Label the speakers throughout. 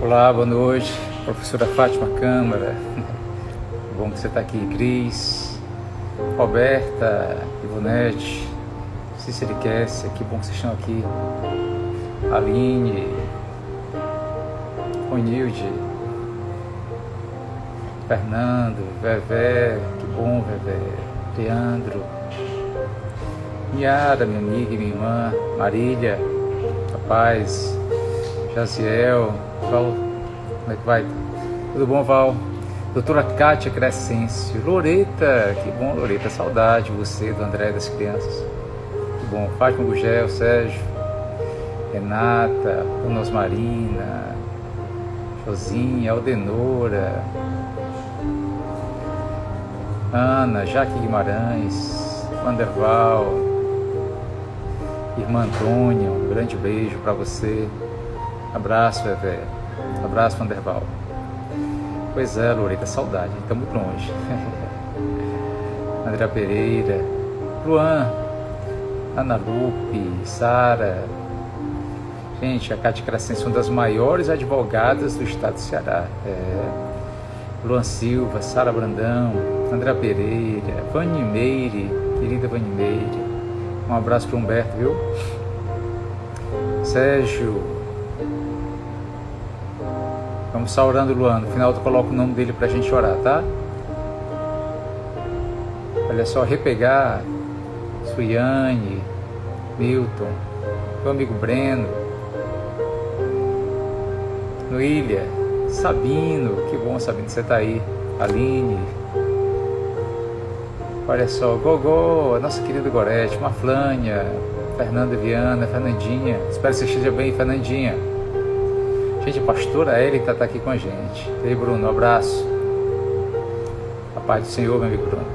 Speaker 1: Olá, boa noite, professora Fátima Câmara. Bom que você está aqui, Cris, Roberta, Ivonete, Cícero e Kessia, que bom que vocês estão aqui. Aline, Ronilde, Fernando, Vevé, que bom, Vevé, Leandro, Miara, minha amiga e minha irmã, Marília, Rapaz, Jaziel, Val, como é que vai? Tudo bom, Val? Doutora Kátia Crescêncio, Loreta, que bom, Loreta, saudade de você, do André das crianças. Que bom, Fátima Gugel, Sérgio, Renata, Unos Marina, Josinha, Aldenora, Ana, Jaque Guimarães, Vanderval, Irmã Antônia, um grande beijo para você. Abraço, Vevé. Abraço, Vanderval. Pois é, Loreta, saudade, está muito longe. André Pereira, Luan, Ana Lupe, Sara. Gente, a Cátia Crescência é uma das maiores advogadas do estado do Ceará. Luan Silva, Sara Brandão, André Pereira, Vani Meire, querida Vani Meire. Um abraço para o Humberto, viu? Sérgio. Vamos estar orando, Luan. No final tu coloca o nome dele pra gente orar, tá? Olha só, Repegar, Suiane, Milton, meu amigo Breno, Noília, Sabino, que bom, Sabino, que você tá aí. Aline, olha só, Gogó, a nossa querida Gorete, Maflânia, Fernanda Viana, Fernandinha, espero que você esteja bem, Fernandinha. Gente, a pastora Érica está aqui com a gente. E aí, Bruno, um abraço. A paz do Senhor, meu amigo Bruno.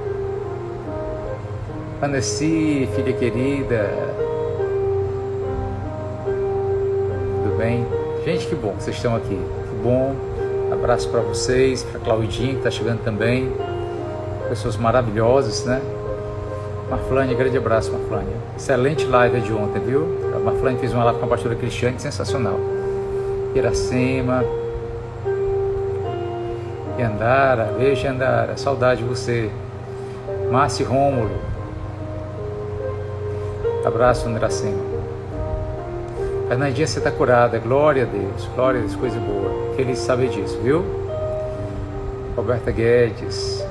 Speaker 1: Aneci, filha querida. Tudo bem? Gente, que bom que vocês estão aqui. Que bom. Abraço para vocês, para Claudinha, que está chegando também. Pessoas maravilhosas, né? Marflânia, grande abraço, Marflânia. Excelente live de ontem, viu? A Marflânia fez uma live com a pastora Cristiane, sensacional. Iracema, Yandara, beijo, Yandara, saudade de você. Márcio Rômulo, abraço, Iracema. Fernandinha, você está curada, glória a Deus, coisa boa. Feliz de saber disso, viu? Roberta Guedes,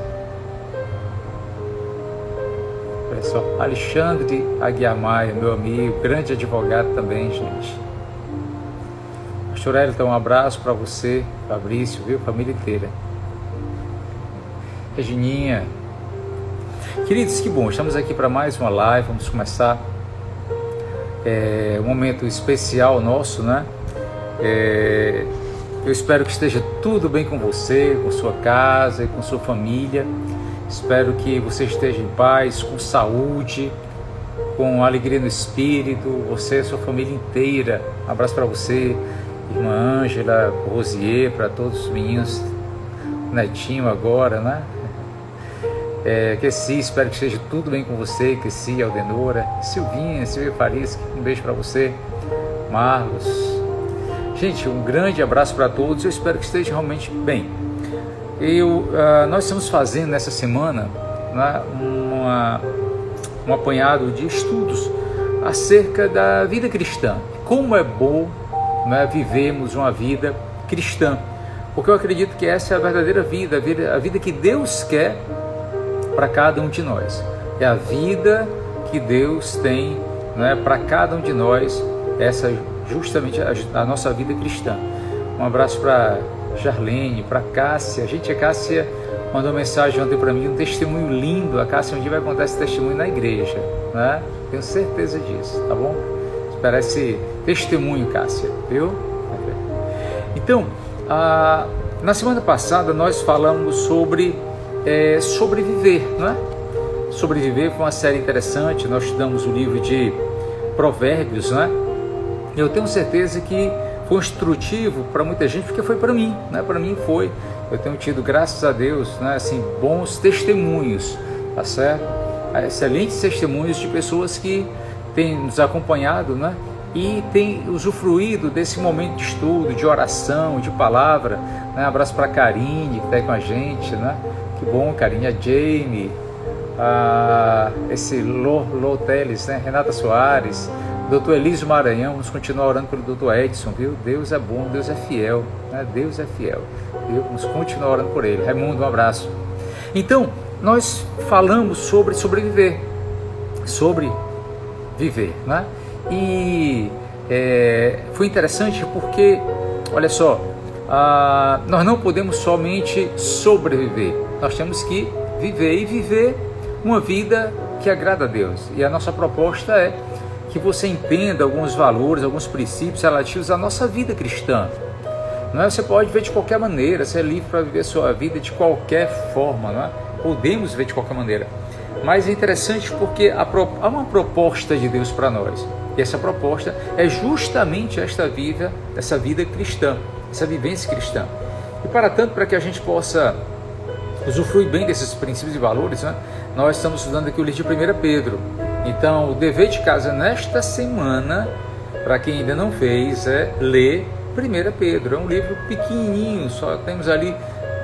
Speaker 1: olha só, Alexandre Aguiar Maia, meu amigo, grande advogado também, gente. Pastor Elton, um abraço para você, Fabrício, viu? Família inteira. Regininha. Queridos, que bom, estamos aqui para mais uma live, vamos começar um momento especial nosso, né? Eu espero que esteja tudo bem com você, com sua casa e com sua família. Espero que você esteja em paz, com saúde, com alegria no espírito, você e sua família inteira. Um abraço para você, irmã Ângela, Rosier, para todos os meninos, netinho agora, né? Kessi, espero que esteja tudo bem com você, Kessi, Aldenora, Silvinha Faris, um beijo para você, Marlos. Gente, um grande abraço para todos, eu espero que esteja realmente bem. Nós estamos fazendo nessa semana, né, um apanhado de estudos acerca da vida cristã, como é bom, né, vivemos uma vida cristã, porque eu acredito que essa é a verdadeira vida, a vida que Deus quer para cada um de nós. É a vida que Deus tem, né, para cada um de nós, essa justamente a nossa vida cristã. Um abraço para Jarlene, para Cássia. Gente, a Cássia mandou uma mensagem ontem para mim, um testemunho lindo. A Cássia um dia vai contar esse testemunho na igreja, né? Tenho certeza disso, tá bom? Esperar esse testemunho, Cássia, viu? Então, na semana passada nós falamos sobre sobreviver, não é? Sobreviver foi uma série interessante. Nós estudamos o livro de Provérbios, não é? Eu tenho certeza que foi instrutivo para muita gente, porque foi para mim, né? Para mim foi. Eu tenho tido, graças a Deus, né, assim, bons testemunhos, tá certo? Excelentes testemunhos de pessoas que têm nos acompanhado, né? e tem usufruído desse momento de estudo, de oração, de palavra, né? Abraço para a Karine, que está aí com a gente, né? Que bom, Karine, a Jamie, esse Lô Teles, né? Renata Soares, Dr. Elísio Maranhão. Vamos continuar orando pelo Dr. Edson, viu? Deus é bom, Deus é fiel, né? Deus é fiel, viu? Vamos continuar orando por ele. Raimundo, um abraço. Então, nós falamos sobre sobreviver, sobre viver, né? E foi interessante porque, olha só, nós não podemos somente sobreviver, nós temos que viver e viver uma vida que agrada a Deus. E a nossa proposta é que você entenda alguns valores, alguns princípios relativos à nossa vida cristã. Não é? Você pode ver de qualquer maneira, você é livre para viver a sua vida de qualquer forma, não é? Podemos viver de qualquer maneira. Mas é interessante porque há uma proposta de Deus para nós. E essa proposta é justamente essa vida cristã, essa vivência cristã. E para tanto, para que a gente possa usufruir bem desses princípios e valores, né, nós estamos estudando aqui o livro de 1 Pedro. Então, o dever de casa nesta semana, para quem ainda não fez, é ler 1 Pedro. É um livro pequenininho, só temos ali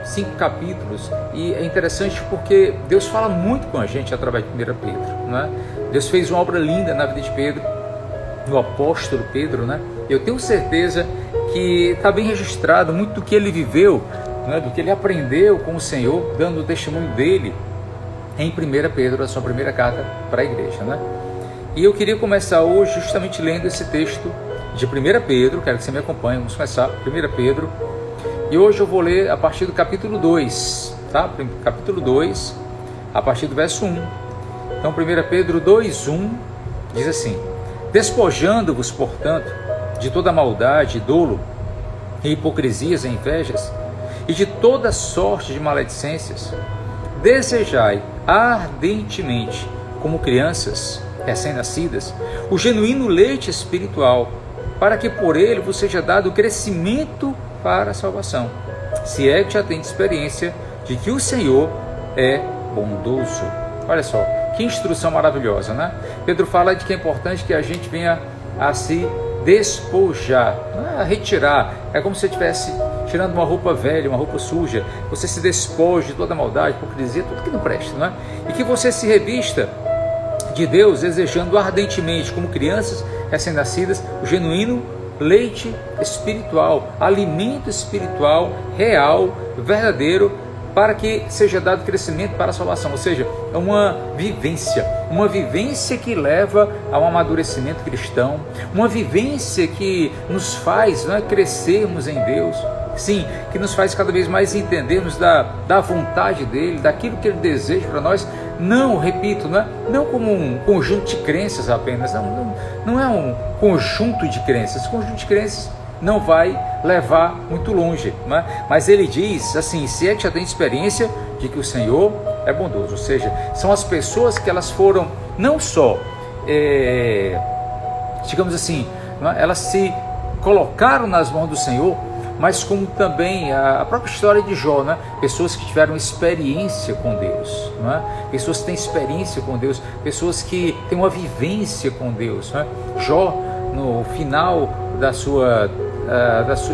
Speaker 1: 5 capítulos, e é interessante porque Deus fala muito com a gente através de 1 Pedro, né? Deus fez uma obra linda na vida de Pedro, no apóstolo Pedro, né? Eu tenho certeza que está bem registrado muito do que ele viveu, né? Do que ele aprendeu com o Senhor, dando o testemunho dele em 1 Pedro, a sua primeira carta para a igreja, né? E eu queria começar hoje justamente lendo esse texto de 1 Pedro, quero que você me acompanhe, vamos começar 1 Pedro. E hoje eu vou ler a partir do capítulo 2, tá? Capítulo 2, a partir do verso 1. Então, 1 Pedro 2:1 diz assim: despojando-vos, portanto, de toda maldade, dolo, e hipocrisias e invejas, e de toda sorte de maledicências, desejai ardentemente, como crianças recém-nascidas, o genuíno leite espiritual, para que por ele vos seja dado o crescimento para a salvação, se é que já tem experiência de que o Senhor é bondoso. Olha só, que instrução maravilhosa, né? Pedro fala de que é importante que a gente venha a se despojar, a retirar. É como se você estivesse tirando uma roupa velha, uma roupa suja. Você se despoja de toda maldade, hipocrisia, tudo que não presta, não é? E que você se revista de Deus, desejando ardentemente, como crianças recém-nascidas, o genuíno leite espiritual, alimento espiritual, real, verdadeiro, para que seja dado crescimento para a salvação. Ou seja, é uma vivência que leva a um amadurecimento cristão, uma vivência que nos faz, não é, crescermos em Deus. Sim, que nos faz cada vez mais entendermos da vontade dele, daquilo que ele deseja para nós. Não, repito, não como um conjunto de crenças apenas, não é um conjunto de crenças. Esse conjunto de crenças não vai levar muito longe, não é? Mas ele diz assim: se é que já tem experiência de que o Senhor é bondoso. Ou seja, são as pessoas que elas foram não só, digamos assim, não é? Elas se colocaram nas mãos do Senhor, mas como também a própria história de Jó, né? Pessoas que tiveram experiência com Deus, não é? Pessoas que têm experiência com Deus, pessoas que têm uma vivência com Deus, não é? Jó, no final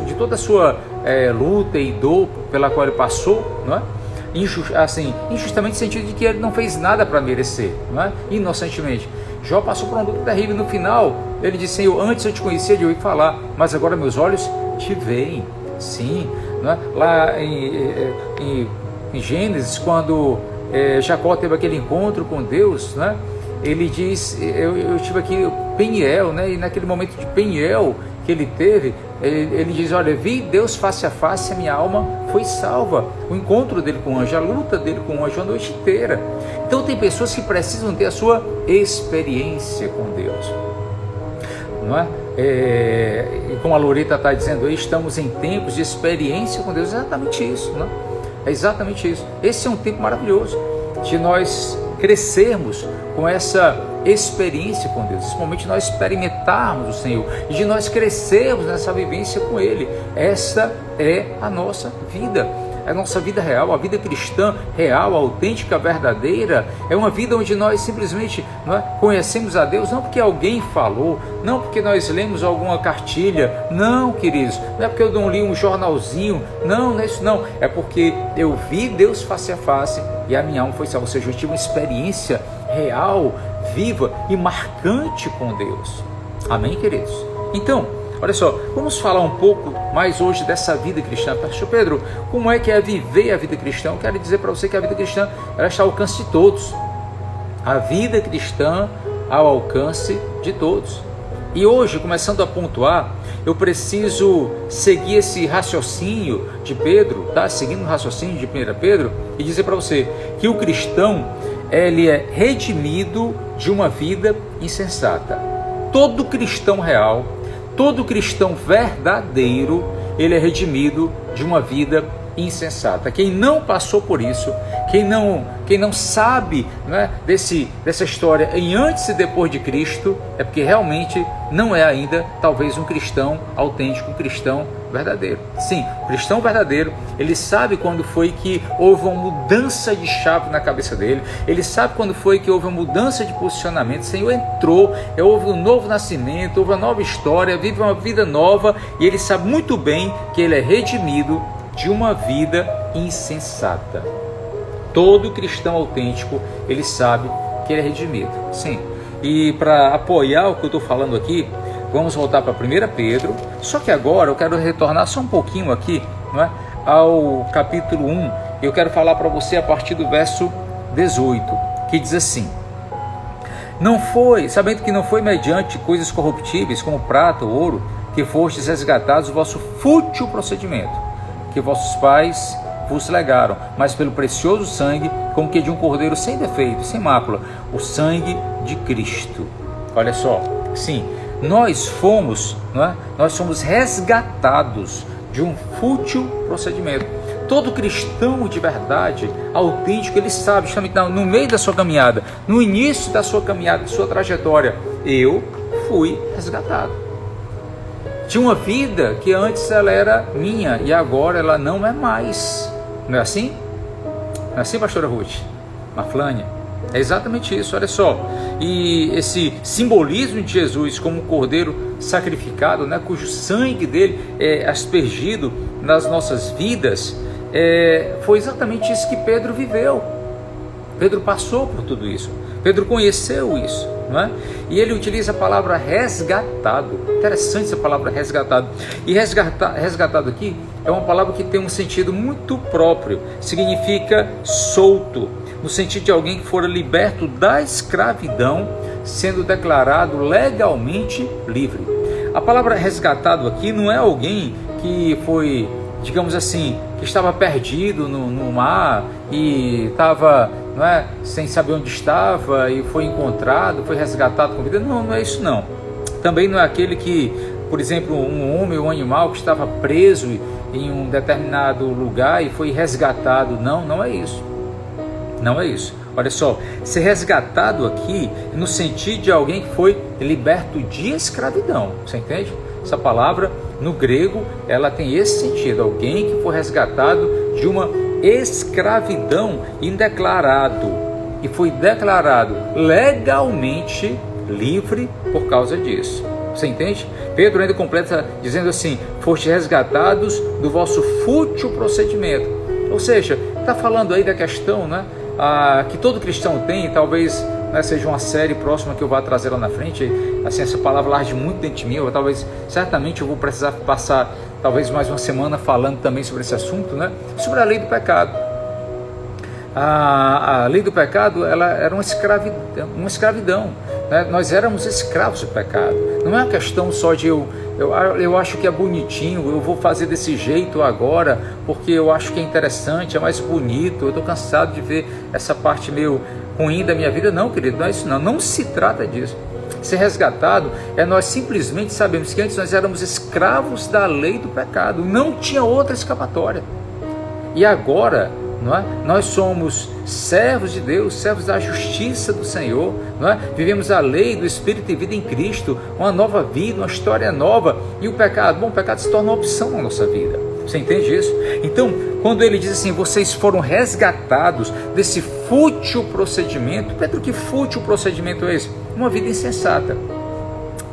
Speaker 1: de toda a sua luta e dor pela qual ele passou, não é? Injustamente no sentido de que ele não fez nada para merecer, não é? Inocentemente. Jó passou por uma luta terrível. No final ele disse: Senhor, antes eu te conhecia de ouvir falar, mas agora meus olhos te veem. Sim, não é? Lá em Gênesis, quando Jacó teve aquele encontro com Deus, né? Ele diz: eu tive aqui Peniel, né? E naquele momento de Peniel que ele teve, ele diz: olha, vi Deus face a face, a minha alma foi salva. O encontro dele com o anjo, a luta dele com o anjo a noite inteira. Então tem pessoas que precisam ter a sua experiência com Deus, não é? E como a Loreta está dizendo aí, estamos em tempos de experiência com Deus. É exatamente isso, né? É exatamente isso. Esse é um tempo maravilhoso de nós crescermos com essa experiência com Deus, principalmente nós experimentarmos o Senhor e de nós crescermos nessa vivência com Ele. Essa é a nossa vida. a nossa vida real, a vida cristã real, autêntica, verdadeira, é uma vida onde nós simplesmente conhecemos a Deus, não porque alguém falou, não porque nós lemos alguma cartilha, não, queridos, não é porque eu não li um jornalzinho, não é isso não, é porque eu vi Deus face a face e a minha alma foi salva, ou seja, eu tive uma experiência real, viva e marcante com Deus. Amém, queridos? Então, olha só, vamos falar um pouco mais hoje dessa vida cristã. Pastor Pedro, como é que é viver a vida cristã? Eu quero dizer para você que a vida cristã, ela está ao alcance de todos. A vida cristã ao alcance de todos. E hoje, começando a pontuar, eu preciso seguir esse raciocínio de Pedro, tá? Seguindo o raciocínio de 1 Pedro, e dizer para você que o cristão, ele é redimido de uma vida insensata. Todo cristão real, todo cristão verdadeiro, ele é redimido de uma vida insensata. Quem não passou por isso, quem não sabe, dessa história em antes e depois de Cristo, é porque realmente não é ainda talvez um cristão autêntico, um cristão verdadeiro. Sim, o cristão verdadeiro, ele sabe quando foi que houve uma mudança de chave na cabeça dele, ele sabe quando foi que houve uma mudança de posicionamento, o Senhor entrou, houve um novo nascimento, houve uma nova história, vive uma vida nova, e ele sabe muito bem que ele é redimido de uma vida insensata. Todo cristão autêntico, ele sabe que ele é redimido. Sim. E para apoiar o que eu estou falando aqui, vamos voltar para 1 Pedro. Só que agora eu quero retornar só um pouquinho aqui, ao capítulo 1. Eu quero falar para você a partir do verso 18, que diz assim: sabendo que não foi mediante coisas corruptíveis, como prata ou ouro, que fostes resgatados o vosso fútil procedimento, que vossos pais vos legaram, mas pelo precioso sangue, como que de um cordeiro sem defeito, sem mácula, o sangue de Cristo. Olha só, sim, nós somos resgatados de um fútil procedimento. Todo cristão de verdade, autêntico, ele sabe, justamente no meio da sua caminhada, no início da sua caminhada, da sua trajetória, eu fui resgatado. Tinha uma vida que antes ela era minha e agora ela não é mais. Não é assim? Não é assim, pastora Ruth? Maflânia? É exatamente isso, olha só. E esse simbolismo de Jesus como um cordeiro sacrificado, cujo sangue dele é aspergido nas nossas vidas, foi exatamente isso que Pedro viveu. Pedro passou por tudo isso. Pedro conheceu isso. E ele utiliza a palavra resgatado. Interessante essa palavra resgatado. E resgatado aqui é uma palavra que tem um sentido muito próprio. Significa solto, no sentido de alguém que fora liberto da escravidão, sendo declarado legalmente livre. A palavra resgatado aqui não é alguém que foi, digamos assim, que estava perdido no mar e estava sem saber onde estava e foi encontrado, foi resgatado com vida. Não é isso não. Também não é aquele que, por exemplo, um homem ou um animal que estava preso em um determinado lugar e foi resgatado. Não é isso. Não é isso. Olha só, ser resgatado aqui no sentido de alguém que foi liberto de escravidão. Você entende? Essa palavra no grego, ela tem esse sentido. Alguém que foi resgatado de uma escravidão e foi declarado legalmente livre por causa disso. Você entende? Pedro ainda completa dizendo assim: fostes resgatados do vosso fútil procedimento. Ou seja, está falando aí da questão que todo cristão tem. Talvez seja uma série próxima que eu vá trazer lá na frente. Assim, essa palavra large muito dentro de mim. Certamente eu vou precisar passar talvez mais uma semana falando também sobre esse assunto, sobre a lei do pecado. A lei do pecado, ela era uma escravidão. Nós éramos escravos do pecado. Não é uma questão só de eu acho que é bonitinho, eu vou fazer desse jeito agora porque eu acho que é interessante, é mais bonito, eu estou cansado de ver essa parte meio ruim da minha vida. Não, querido, não é isso não se trata disso. Ser resgatado é nós simplesmente sabemos que antes nós éramos escravos da lei do pecado, não tinha outra escapatória. E agora, nós somos servos de Deus, servos da justiça do Senhor, vivemos a lei do Espírito e vida em Cristo, uma nova vida, uma história nova. E o pecado se torna uma opção na nossa vida. Você entende isso? Então, quando ele diz assim, vocês foram resgatados desse fútil procedimento, Pedro, que fútil procedimento é esse? Uma vida insensata,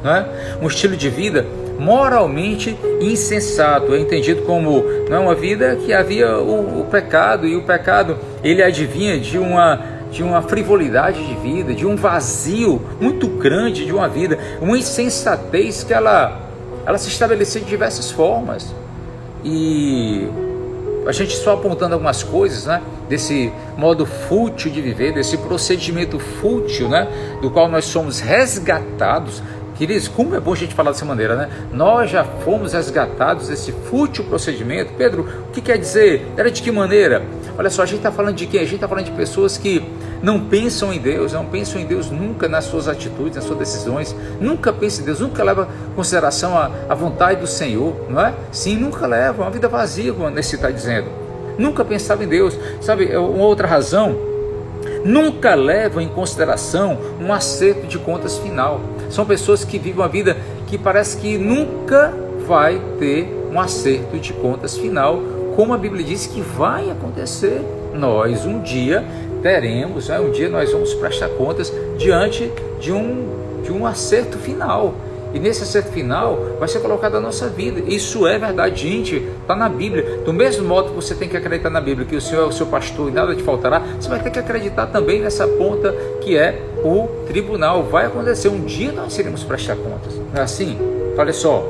Speaker 1: não é? Um estilo de vida moralmente insensato, é entendido como, não é, uma vida que havia o pecado, e o pecado ele advinha de uma frivolidade de vida, de um vazio muito grande de uma vida, uma insensatez que ela se estabelecia de diversas formas. E a gente só apontando algumas coisas, né, desse modo fútil de viver, desse procedimento fútil, né, do qual nós somos resgatados. Queridos, como é bom a gente falar dessa maneira, né? Nós já fomos resgatados desse fútil procedimento. Pedro, o que quer dizer? Era de que maneira? Olha só, a gente está falando de quem? A gente está falando de pessoas que não pensam em Deus, não pensam em Deus nunca nas suas atitudes, nas suas decisões, nunca pensam em Deus, nunca leva em consideração a vontade do Senhor, não é? Sim, nunca leva, uma vida vazia, como esse está dizendo. Nunca pensava em Deus. Sabe, uma outra razão, nunca levam em consideração um acerto de contas final. São pessoas que vivem uma vida que parece que nunca vai ter um acerto de contas final, como a Bíblia diz que vai acontecer. Nós um dia teremos, um dia nós vamos prestar contas diante de um acerto final. E nesse acerto final vai ser colocada a nossa vida. Isso é verdade, gente, está na Bíblia. Do mesmo modo que você tem que acreditar na Bíblia que o Senhor é o seu pastor e nada te faltará, você vai ter que acreditar também nessa ponta que é o tribunal. Vai acontecer, um dia nós iremos prestar contas. Não é assim? Olha só,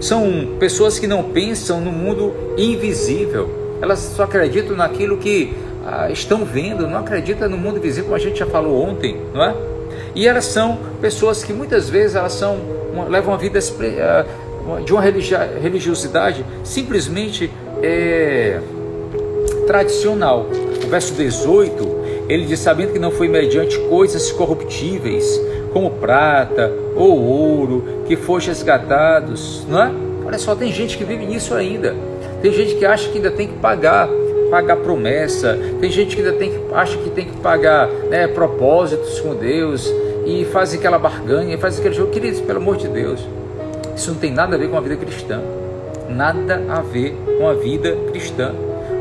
Speaker 1: são pessoas que não pensam no mundo invisível. Elas só acreditam naquilo que estão vendo, não acreditam no mundo invisível, como a gente já falou ontem, não é? E elas são pessoas que muitas vezes levam uma vida de uma religiosidade simplesmente tradicional. O verso 18, ele diz, sabendo que não foi mediante coisas corruptíveis, como prata ou ouro, que foste resgatados, não é? Olha só, tem gente que vive nisso ainda. Tem gente que acha que ainda tem que pagar promessa. Tem gente que ainda acha que tem que pagar, né, propósitos com Deus, e faz aquela barganha, faz aquele jogo. Queridos, pelo amor de Deus, isso não tem nada a ver com a vida cristã. Nada a ver com a vida cristã.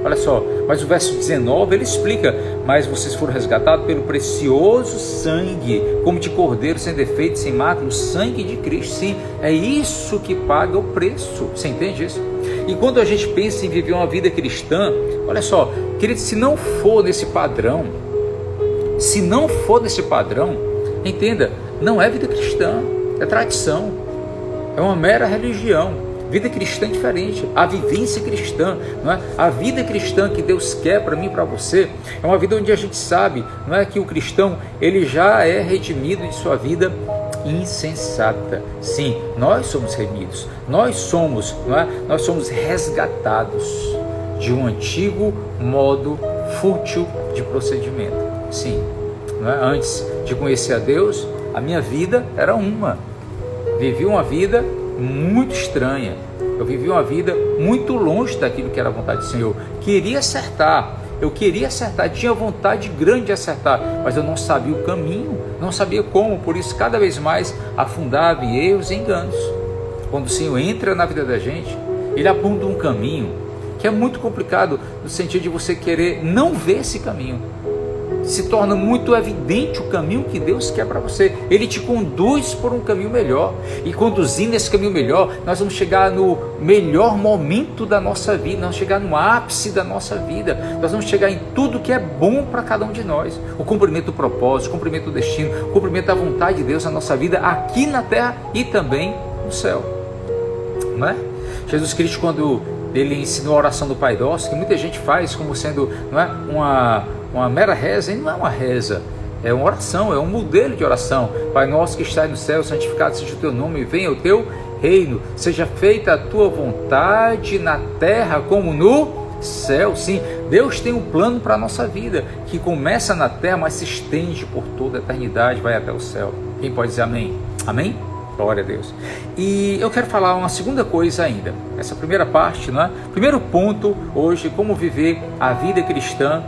Speaker 1: Olha só, mas o verso 19 ele explica, mas vocês foram resgatados pelo precioso sangue, como de cordeiro sem defeito, sem mácula, o sangue de Cristo. Sim, é isso que paga o preço. Você entende isso? E quando a gente pensa em viver uma vida cristã, olha só, querido, se não for nesse padrão, entenda, não é vida cristã, é tradição, é uma mera religião. Vida cristã é diferente, a vivência cristã, não é? A vida cristã que Deus quer para mim e para você é uma vida onde a gente sabe, não é, que o cristão ele já é redimido de sua vida insensata. Sim, nós somos remidos, nós somos resgatados de um antigo modo fútil de procedimento. Sim, não é? Antes de conhecer a Deus, a minha vida era vivi uma vida muito estranha. Eu vivi uma vida muito longe daquilo que era a vontade do Senhor. Eu queria acertar, tinha vontade grande de acertar, mas eu não sabia o caminho, não sabia como. Por isso cada vez mais afundava em erros e enganos. Quando o Senhor entra na vida da gente, Ele aponta um caminho que é muito complicado, no sentido de você querer não ver esse caminho. Se torna muito evidente o caminho que Deus quer para você. Ele te conduz por um caminho melhor, e conduzindo esse caminho melhor, nós vamos chegar no melhor momento da nossa vida, nós vamos chegar no ápice da nossa vida, nós vamos chegar em tudo que é bom para cada um de nós, o cumprimento do propósito, o cumprimento do destino, o cumprimento da vontade de Deus na nossa vida, aqui na terra e também no céu, não é? Jesus Cristo, quando Ele ensinou a oração do Pai Nosso, que muita gente faz como sendo, não é, uma mera reza, e não é uma reza, é uma oração, é um modelo de oração. Pai nosso que estás no céu, santificado seja o teu nome, venha o teu reino, seja feita a tua vontade na terra como no céu. Sim, Deus tem um plano para a nossa vida, que começa na terra, mas se estende por toda a eternidade, vai até o céu. Quem pode dizer amém? Amém? Glória a Deus. E eu quero falar uma segunda coisa ainda. Essa primeira parte, né? Primeiro ponto hoje, como viver a vida cristã.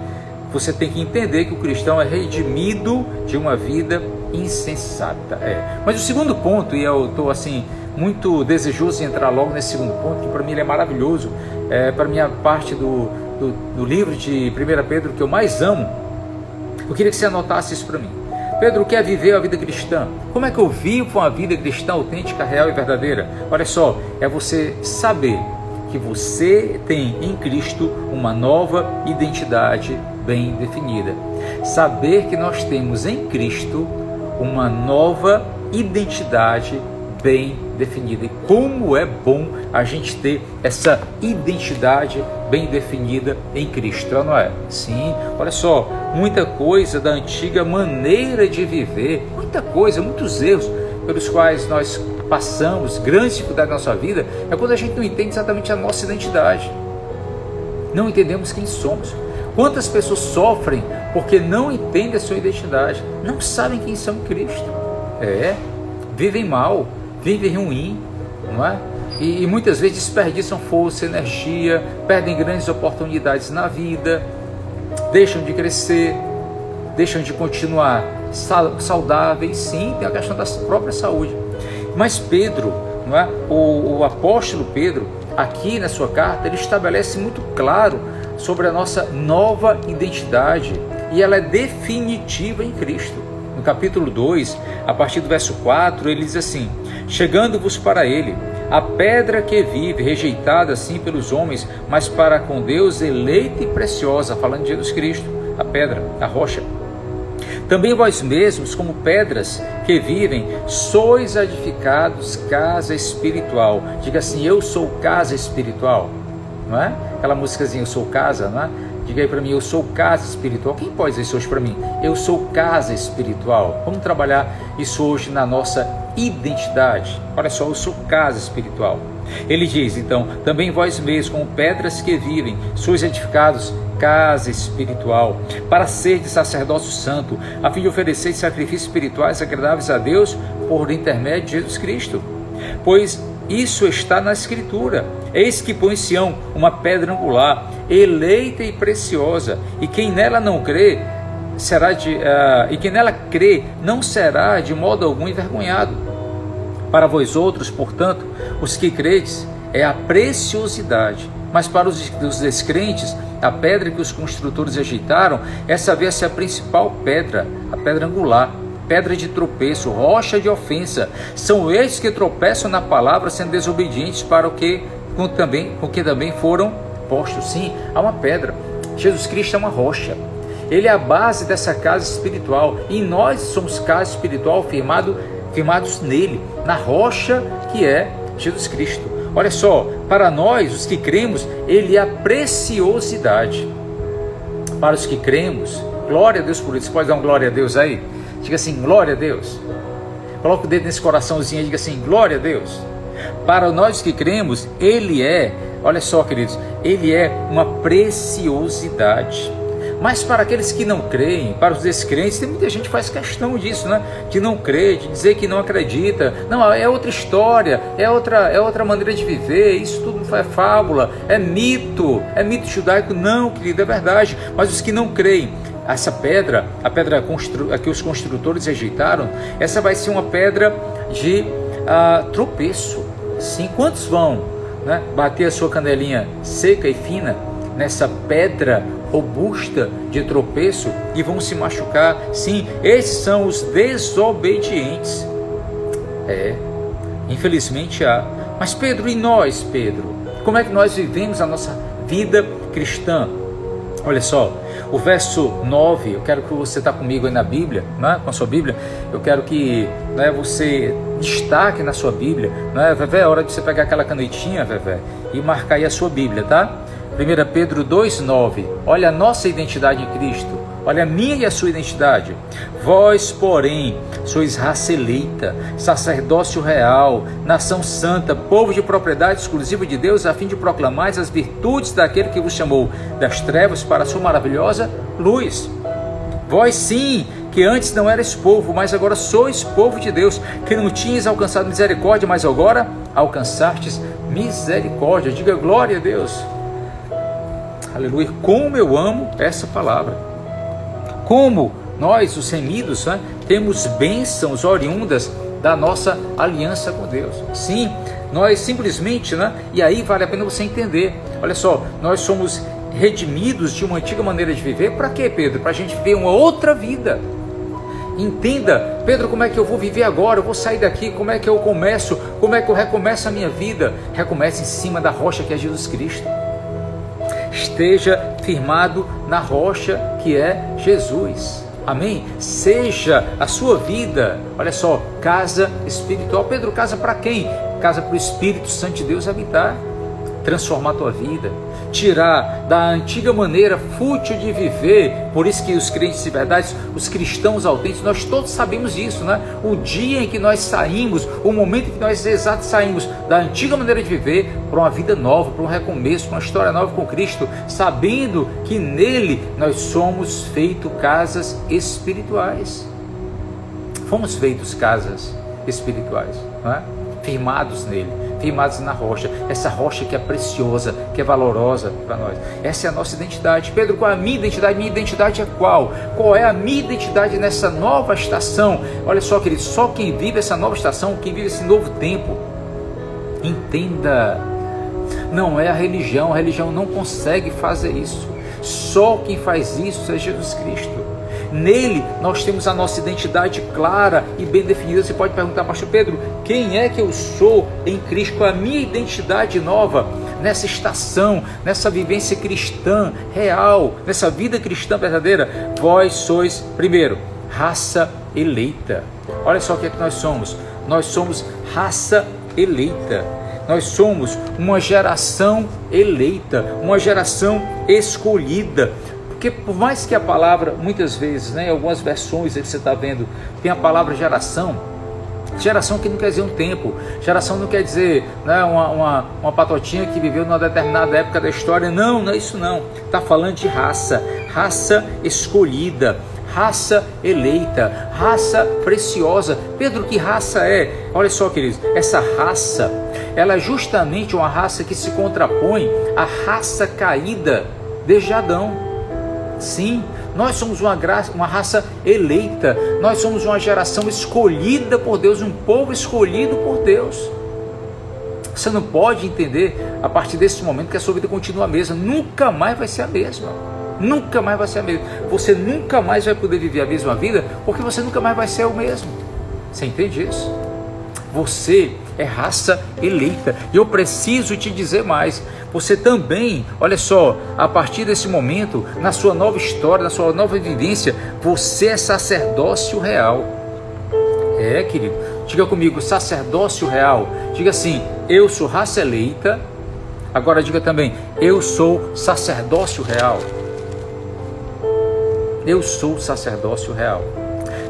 Speaker 1: Você tem que entender que o cristão é redimido de uma vida insensata. Mas o segundo ponto, e eu estou assim muito desejoso de entrar logo nesse segundo ponto, que para mim ele é maravilhoso, para a minha parte do livro de 1 Pedro que eu mais amo, eu queria que você anotasse isso para mim. Pedro quer viver a vida cristã. Como é que eu vivo uma vida cristã autêntica, real e verdadeira? Olha só, é você saber que você tem em Cristo uma nova identidade bem definida. Saber que nós temos em Cristo uma nova identidade bem definida. E como é bom a gente ter essa identidade bem definida em Cristo, não é? Sim, olha só, muita coisa da antiga maneira de viver, muita coisa, muitos erros pelos quais nós passamos, grandes dificuldades na nossa vida, é quando a gente não entende exatamente a nossa identidade. Não entendemos quem somos. Quantas pessoas sofrem porque não entendem a sua identidade, não sabem quem são em Cristo. Vivem mal, vivem ruim, não é? E muitas vezes desperdiçam força, energia, perdem grandes oportunidades na vida, deixam de crescer, deixam de continuar saudáveis. Sim, tem a questão da própria saúde. Mas Pedro, não é? O apóstolo Pedro, aqui na sua carta, ele estabelece muito claro sobre a nossa nova identidade, e ela é definitiva em Cristo. No capítulo 2, a partir do verso 4, ele diz assim: chegando-vos para ele, a pedra que vive, rejeitada assim pelos homens, mas para com Deus eleita e preciosa, falando de Jesus Cristo, a pedra, a rocha. Também vós mesmos, como pedras que vivem, sois edificados casa espiritual. Diga assim: eu sou casa espiritual. Não é? Aquela músicazinha, eu sou casa, não é? Diga aí para mim: eu sou casa espiritual. Quem pode dizer isso hoje para mim? Eu sou casa espiritual. Vamos trabalhar isso hoje na nossa identidade. Olha só, eu sou casa espiritual. Ele diz então: também vós mesmos, como pedras que vivem, sois edificados casa espiritual, para ser de sacerdócio santo, a fim de oferecer sacrifícios espirituais agradáveis a Deus por intermédio de Jesus Cristo. Pois isso está na Escritura: eis que põe em Sião uma pedra angular, eleita e preciosa, e quem nela não crê e quem nela crê não será de modo algum envergonhado. Para vós outros, portanto, os que credes, é a preciosidade, mas para os descrentes, a pedra que os construtores rejeitaram, essa veio a ser a principal pedra, a pedra angular, pedra de tropeço, rocha de ofensa. São estes que tropeçam na palavra, sendo desobedientes para com que também foram postos. Sim, há uma pedra. Jesus Cristo é uma rocha. Ele é a base dessa casa espiritual, e nós somos casa espiritual firmados nele, na rocha que é Jesus Cristo. Olha só, para nós, os que cremos, ele é a preciosidade. Para os que cremos, glória a Deus por isso. Você pode dar um glória a Deus aí? Diga assim: glória a Deus. Coloca o dedo nesse coraçãozinho e diga assim: glória a Deus. Para nós que cremos, ele é, olha só, queridos, ele é uma preciosidade. Mas para aqueles que não creem, para os descrentes, tem muita gente que faz questão disso, né? De não crer, de dizer que não acredita. Não, é outra história, é outra maneira de viver, isso tudo é fábula, é mito judaico. Não, querido, é verdade. Mas os que não creem, essa pedra, a pedra que os construtores rejeitaram, essa vai ser uma pedra de tropeço. Sim, quantos vão, né, bater a sua canelinha seca e fina nessa pedra robusta de tropeço e vão se machucar? Sim, esses são os desobedientes. Infelizmente há. Mas Pedro, e nós, Pedro? Como é que nós vivemos a nossa vida cristã? Olha só, o verso 9, eu quero que você está comigo aí na Bíblia, né? Com a sua Bíblia, eu quero que, né, você destaque na sua Bíblia, né? Vevé, é hora de você pegar aquela canetinha, Vevé, e marcar aí a sua Bíblia, tá? 1 Pedro 2,9, olha a nossa identidade em Cristo, olha a minha e a sua identidade. Vós, porém, sois raça eleita, sacerdócio real, nação santa, povo de propriedade exclusiva de Deus, a fim de proclamar as virtudes daquele que vos chamou das trevas para a sua maravilhosa luz. Vós sim, que antes não erais povo, mas agora sois povo de Deus, que não tinhas alcançado misericórdia, mas agora alcançastes misericórdia. Diga glória a Deus. Aleluia, como eu amo essa palavra. Como nós, os remidos, né, temos bênçãos oriundas da nossa aliança com Deus. Sim, nós simplesmente, né, e aí vale a pena você entender. olha só, nós somos redimidos de uma antiga maneira de viver. Para quê, Pedro? Para a gente viver uma outra vida. Entenda, Pedro, como é que eu vou viver agora? Eu vou sair daqui, como é que eu começo? Como é que eu recomeço a minha vida? Recomece em cima da rocha que é Jesus Cristo. Esteja firmado na rocha que é Jesus. Amém? Seja a sua vida, olha só, casa espiritual. Pedro, casa para quem? Casa para o Espírito Santo de Deus habitar, transformar a tua vida, tirar da antiga maneira fútil de viver. Por isso que os crentes de verdade, os cristãos autênticos, nós todos sabemos disso, né? O dia em que nós saímos, o momento em que nós saímos da antiga maneira de viver para uma vida nova, para um recomeço, para uma história nova com Cristo, sabendo que nele nós somos feitos casas espirituais. Fomos feitos casas espirituais, não é? Firmados nele, firmados na rocha, essa rocha que é preciosa, que é valorosa para nós. Essa é a nossa identidade. Pedro, qual é a minha identidade? Minha identidade é qual? Qual é a minha identidade nessa nova estação? Olha só, querido, só quem vive essa nova estação, quem vive esse novo tempo, entenda, não é a religião não consegue fazer isso. Só quem faz isso é Jesus Cristo. Nele nós temos a nossa identidade clara e bem definida. Você pode perguntar, pastor Pedro, quem é que eu sou em Cristo? Qual é a minha identidade nova nessa estação, nessa vivência cristã real, nessa vida cristã verdadeira? Vós sois, primeiro, raça eleita. Olha só o que é que nós somos. Nós somos raça eleita. Nós somos uma geração eleita, uma geração escolhida. Porque por mais que a palavra, muitas vezes, né, em algumas versões que você está vendo, tem a palavra geração que não quer dizer um tempo, geração não quer dizer, né, uma patotinha que viveu numa determinada época da história, não é isso não, está falando de raça escolhida, raça eleita, raça preciosa. Pedro, que raça é? Olha só, queridos, essa raça, ela é justamente uma raça que se contrapõe à raça caída desde Adão. Sim, nós somos uma raça eleita, nós somos uma geração escolhida por Deus, um povo escolhido por Deus. Você não pode entender a partir desse momento que a sua vida continua a mesma, nunca mais vai ser a mesma, nunca mais vai ser a mesma. Você nunca mais vai poder viver a mesma vida, porque você nunca mais vai ser o mesmo. Você entende isso? Você é raça eleita. E eu preciso te dizer mais. Você também, olha só, a partir desse momento, na sua nova história, na sua nova vivência, você é sacerdócio real. É, querido. Diga comigo, sacerdócio real. Diga assim, eu sou raça eleita. Agora diga também, eu sou sacerdócio real. Eu sou sacerdócio real.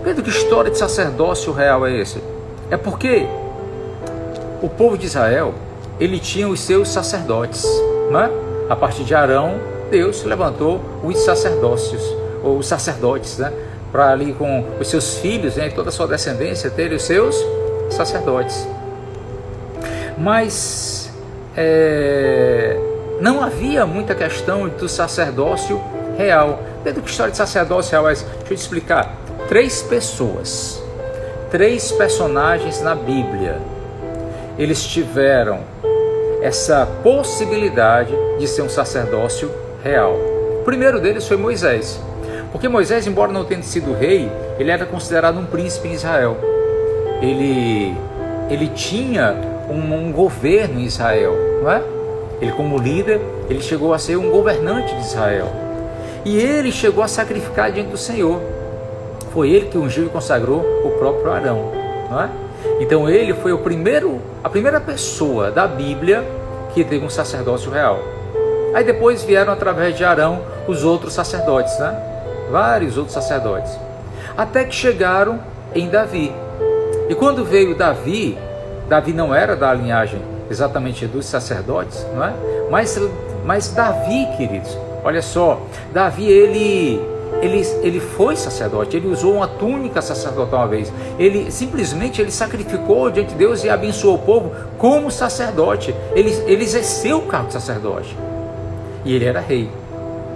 Speaker 1: Pedro, que história de sacerdócio real é esse? É porque o povo de Israel, ele tinha os seus sacerdotes, né? A partir de Arão, Deus levantou os sacerdócios, ou os sacerdotes, né? Para ali com os seus filhos, né? Toda a sua descendência terem os seus sacerdotes. Mas não havia muita questão do sacerdócio real. Pedro, que história de sacerdócio real é essa? Deixa eu te explicar. 3 pessoas, 3 personagens na Bíblia, eles tiveram essa possibilidade de ser um sacerdócio real. O primeiro deles foi Moisés, porque Moisés, embora não tenha sido rei, ele era considerado um príncipe em Israel. Ele tinha um governo em Israel, não é? Ele, como líder, ele chegou a ser um governante de Israel. E ele chegou a sacrificar diante do Senhor. Foi ele que ungiu e consagrou o próprio Arão, não é? Então ele foi a primeira pessoa da Bíblia que teve um sacerdócio real. Aí depois vieram através de Arão os outros sacerdotes, né? Vários outros sacerdotes. Até que chegaram em Davi. E quando veio Davi não era da linhagem exatamente dos sacerdotes, não é? Mas Davi, queridos, olha só, Davi ele foi sacerdote, ele usou uma túnica sacerdotal uma vez, ele simplesmente sacrificou diante de Deus e abençoou o povo como sacerdote, ele exerceu o cargo de sacerdote, e ele era rei,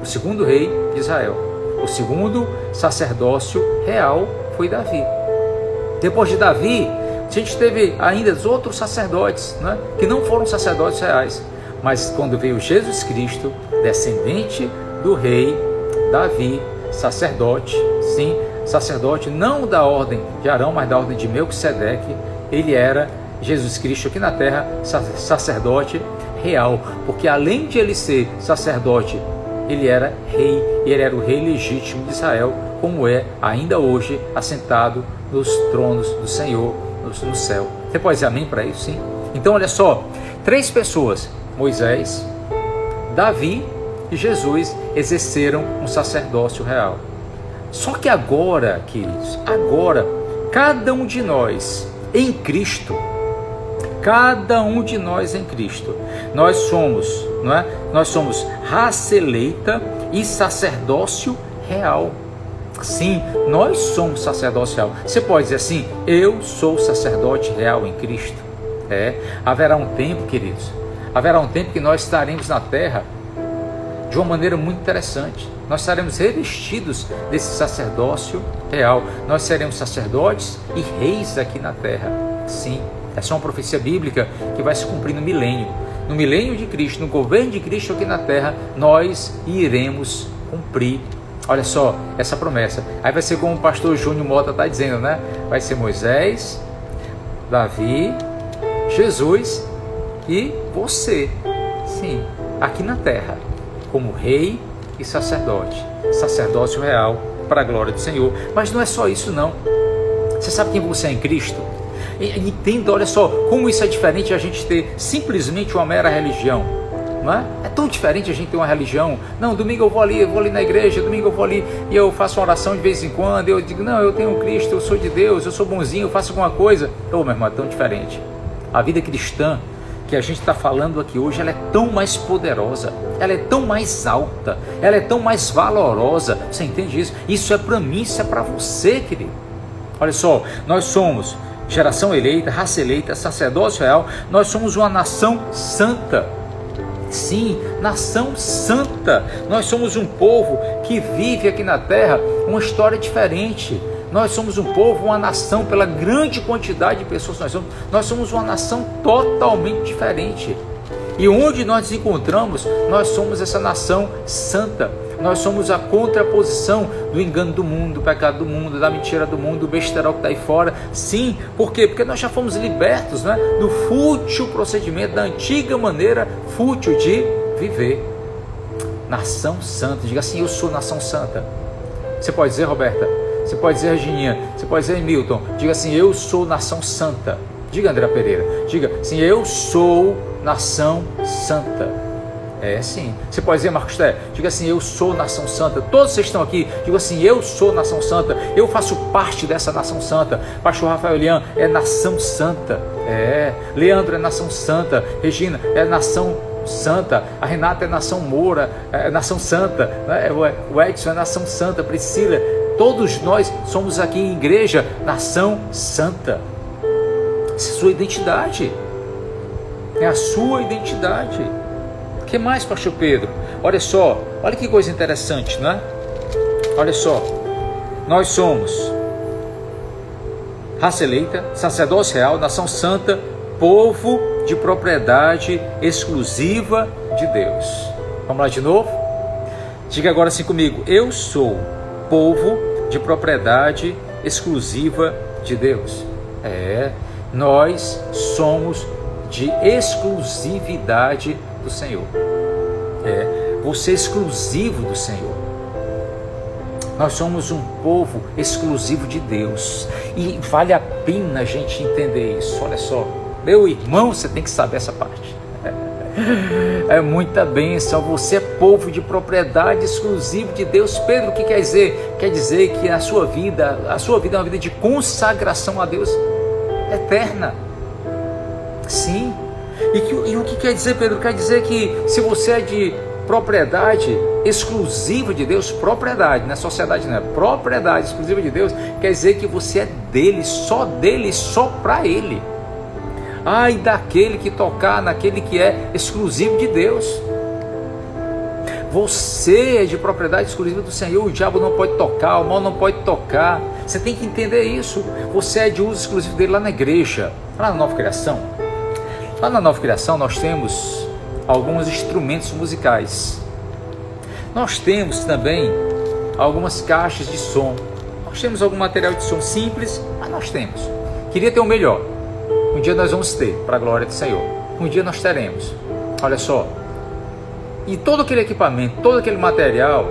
Speaker 1: o segundo rei de Israel, o segundo sacerdócio real foi Davi. Depois de Davi, a gente teve ainda os outros sacerdotes, né, que não foram sacerdotes reais, Mas quando veio Jesus Cristo, descendente do rei Davi, sacerdote, sim, sacerdote não da ordem de Arão, mas da ordem de Melquisedeque, ele era, Jesus Cristo aqui na terra, sacerdote real, porque além de ele ser sacerdote, ele era rei, e ele era o rei legítimo de Israel, como é ainda hoje, assentado nos tronos do Senhor no céu. Você pode dizer amém para isso? Sim. Então olha só, 3 pessoas, Moisés, Davi e Jesus, exerceram um sacerdócio real. Só que agora, queridos, agora, cada um de nós em Cristo, cada um de nós em Cristo, nós somos, não é? Nós somos raça eleita e sacerdócio real. Sim, nós somos sacerdócio real. Você pode dizer assim, eu sou sacerdote real em Cristo. Haverá um tempo, queridos, haverá um tempo que nós estaremos na terra de uma maneira muito interessante. Nós seremos revestidos desse sacerdócio real. Nós seremos sacerdotes e reis aqui na terra. Sim, essa é uma profecia bíblica que vai se cumprir no milênio. No milênio de Cristo, no governo de Cristo aqui na terra, nós iremos cumprir, olha só, essa promessa. Aí vai ser como o pastor Júnior Mota está dizendo, né? Vai ser Moisés, Davi, Jesus e você. Sim, aqui na terra, como rei e sacerdote, sacerdócio real para a glória do Senhor. Mas não é só isso não. Você sabe quem você é em Cristo? Entenda, olha só, como isso é diferente de a gente ter simplesmente uma mera religião, não é? É tão diferente a gente ter uma religião. Não, domingo eu vou ali na igreja, domingo eu vou ali e eu faço uma oração de vez em quando, eu digo, não, eu tenho um Cristo, eu sou de Deus, eu sou bonzinho, eu faço alguma coisa. Meu irmão, é tão diferente. A vida cristã que a gente está falando aqui hoje, ela é tão mais poderosa, ela é tão mais alta, ela é tão mais valorosa. Você entende isso? Isso é para mim, isso é para você, querido. Olha só, nós somos geração eleita, raça eleita, sacerdócio real, nós somos uma nação santa. Sim, nação santa. Nós somos um povo que vive aqui na terra uma história diferente. Nós somos um povo, uma nação, pela grande quantidade de pessoas que nós somos uma nação totalmente diferente. E onde nós nos encontramos, nós somos essa nação santa. Nós somos a contraposição do engano do mundo, do pecado do mundo, da mentira do mundo, do besterol que está aí fora. Sim, por quê? Porque nós já fomos libertos, né, do fútil procedimento, da antiga maneira fútil de viver. Nação santa. Diga assim, eu sou nação santa. Você pode dizer, Roberta? Você pode dizer, Regininha? Você pode dizer, Milton? Diga assim, eu sou nação santa. Diga, André Pereira. Diga assim, eu sou nação santa. É sim. Você pode dizer, Marcos Té? Diga assim, eu sou nação santa. Todos vocês estão aqui, diga assim, eu sou nação santa. Eu faço parte dessa nação santa. Pastor Rafael Lian é nação santa. Leandro é nação santa. Regina é nação santa. A Renata é nação Moura, é nação santa. O Edson é nação santa. Priscila, todos nós somos aqui em igreja, nação santa. Essa é a sua identidade. É a sua identidade. O que mais, pastor Pedro? Olha só, olha que coisa interessante, não é? Olha só, nós somos raça eleita, sacerdócio real, nação santa, povo de propriedade exclusiva de Deus. Vamos lá de novo? Diga agora assim comigo, eu sou povo de propriedade exclusiva de Deus. Nós somos de exclusividade do Senhor. Você é exclusivo do Senhor. Nós somos um povo exclusivo de Deus. E vale a pena a gente entender isso. Olha só, meu irmão, você tem que saber essa parte. É muita bênção. Você é povo de propriedade exclusiva de Deus. Pedro, o que quer dizer? Quer dizer que a sua vida é uma vida de consagração a Deus eterna. Sim. E o que quer dizer, Pedro? Quer dizer que se você é de propriedade exclusiva de Deus, propriedade, não é sociedade, não é propriedade exclusiva de Deus, quer dizer que você é dele, só para ele. Ai daquele que tocar naquele que é exclusivo de Deus. Você é de propriedade exclusiva do Senhor, o diabo não pode tocar, o mal não pode tocar. Você tem que entender isso. Você é de uso exclusivo dele lá na igreja, lá na Nova Criação. Lá na Nova Criação nós temos alguns instrumentos musicais. Nós temos também algumas caixas de som. Nós temos algum material de som simples, mas nós temos. Queria ter o melhor. Um dia nós vamos ter, para a glória do Senhor. Um dia nós teremos. Olha só. E todo aquele equipamento, todo aquele material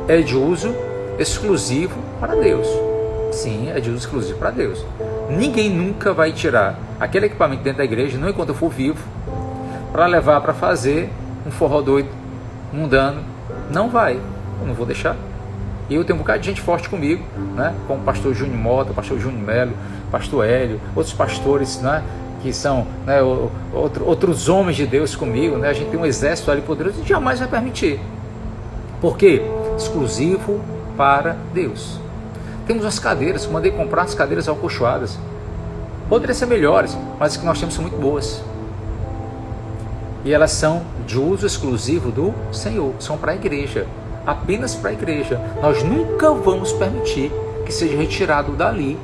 Speaker 1: é de uso exclusivo para Deus. Sim, é de uso exclusivo para Deus. Ninguém nunca vai tirar aquele equipamento dentro da igreja, não enquanto eu for vivo, para levar para fazer um forró doido, mundano. Não vai. Eu não vou deixar. E eu tenho um bocado de gente forte comigo, né? Como o pastor Júnior Mota, o pastor Júnior Melo, o pastor Hélio, outros pastores, né? Que são, né, outros homens de Deus comigo, né? A gente tem um exército ali poderoso e jamais vai permitir. Por quê? Exclusivo para Deus. Temos as cadeiras, mandei comprar as cadeiras alcochoadas. Poderiam ser melhores, mas as que nós temos são muito boas. E elas são de uso exclusivo do Senhor, são para a igreja, apenas para a igreja. Nós nunca vamos permitir que seja retirado dali,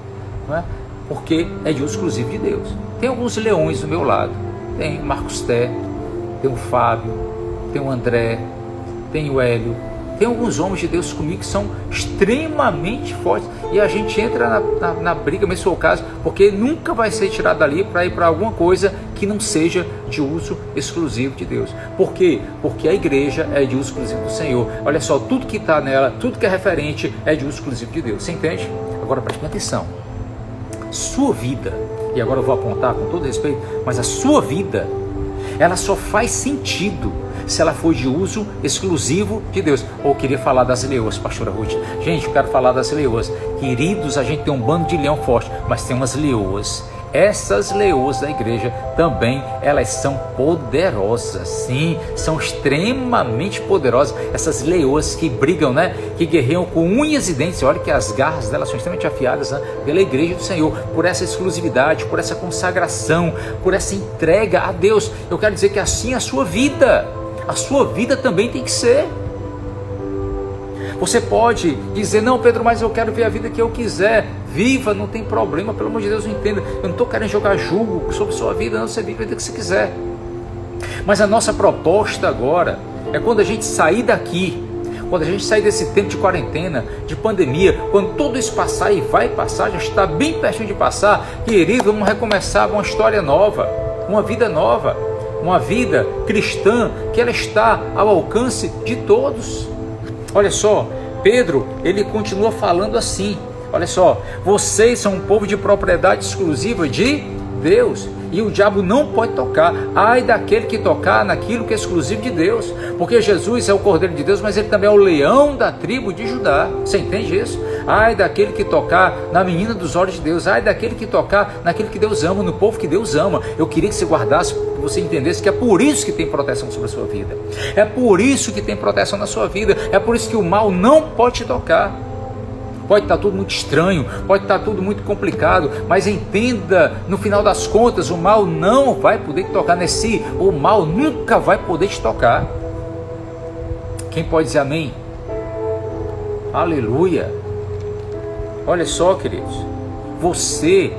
Speaker 1: não é? Porque é de uso exclusivo de Deus. Tem alguns leões do meu lado, tem o Marcos Té, tem o Fábio, tem o André, tem o Hélio, tem alguns homens de Deus comigo que são extremamente fortes e a gente entra na briga, mesmo se for o caso, porque nunca vai ser tirado dali para ir para alguma coisa que não seja de uso exclusivo de Deus. Por quê? Porque a igreja é de uso exclusivo do Senhor. Olha só, tudo que está nela, tudo que é referente é de uso exclusivo de Deus. Você entende? Agora preste atenção. Sua vida, e agora eu vou apontar com todo respeito, mas a sua vida, ela só faz sentido se ela for de uso exclusivo de Deus. Ou queria falar das leoas, pastora Ruth. Gente, eu quero falar das leoas. Queridos, a gente tem um bando de leão forte, mas tem umas leoas. Essas leoas da igreja também, elas são poderosas, sim, são extremamente poderosas. Essas leoas que brigam, né, que guerreiam com unhas e dentes. Olha que as garras delas são extremamente afiadas, né, pela igreja do Senhor, por essa exclusividade, por essa consagração, por essa entrega a Deus. Eu quero dizer que assim a sua vida também tem que ser. Você pode dizer, não, Pedro, mas eu quero ver a vida que eu quiser. Viva, não tem problema, pelo amor de Deus, não entenda. Eu não estou querendo jogar julgo sobre sua vida, não, você vive a vida que você quiser. Mas a nossa proposta agora é quando a gente sair daqui, quando a gente sair desse tempo de quarentena, de pandemia, quando tudo isso passar, e vai passar, já está bem pertinho de passar, querido, vamos recomeçar uma história nova, uma vida nova, uma vida cristã, que ela está ao alcance de todos. Olha só, Pedro, ele continua falando assim, olha só, vocês são um povo de propriedade exclusiva de Deus, e o diabo não pode tocar. Ai daquele que tocar naquilo que é exclusivo de Deus, porque Jesus é o Cordeiro de Deus, mas ele também é o leão da tribo de Judá. Você entende isso? Ai daquele que tocar na menina dos olhos de Deus, ai daquele que tocar naquilo que Deus ama, no povo que Deus ama. Eu queria que você guardasse, que você entendesse que é por isso que tem proteção sobre a sua vida, é por isso que tem proteção na sua vida, é por isso que o mal não pode te tocar. Pode estar tudo muito estranho, pode estar tudo muito complicado, mas entenda, no final das contas, o mal não vai poder te tocar nesse, o mal nunca vai poder te tocar. Quem pode dizer amém? Aleluia! Olha só, queridos, você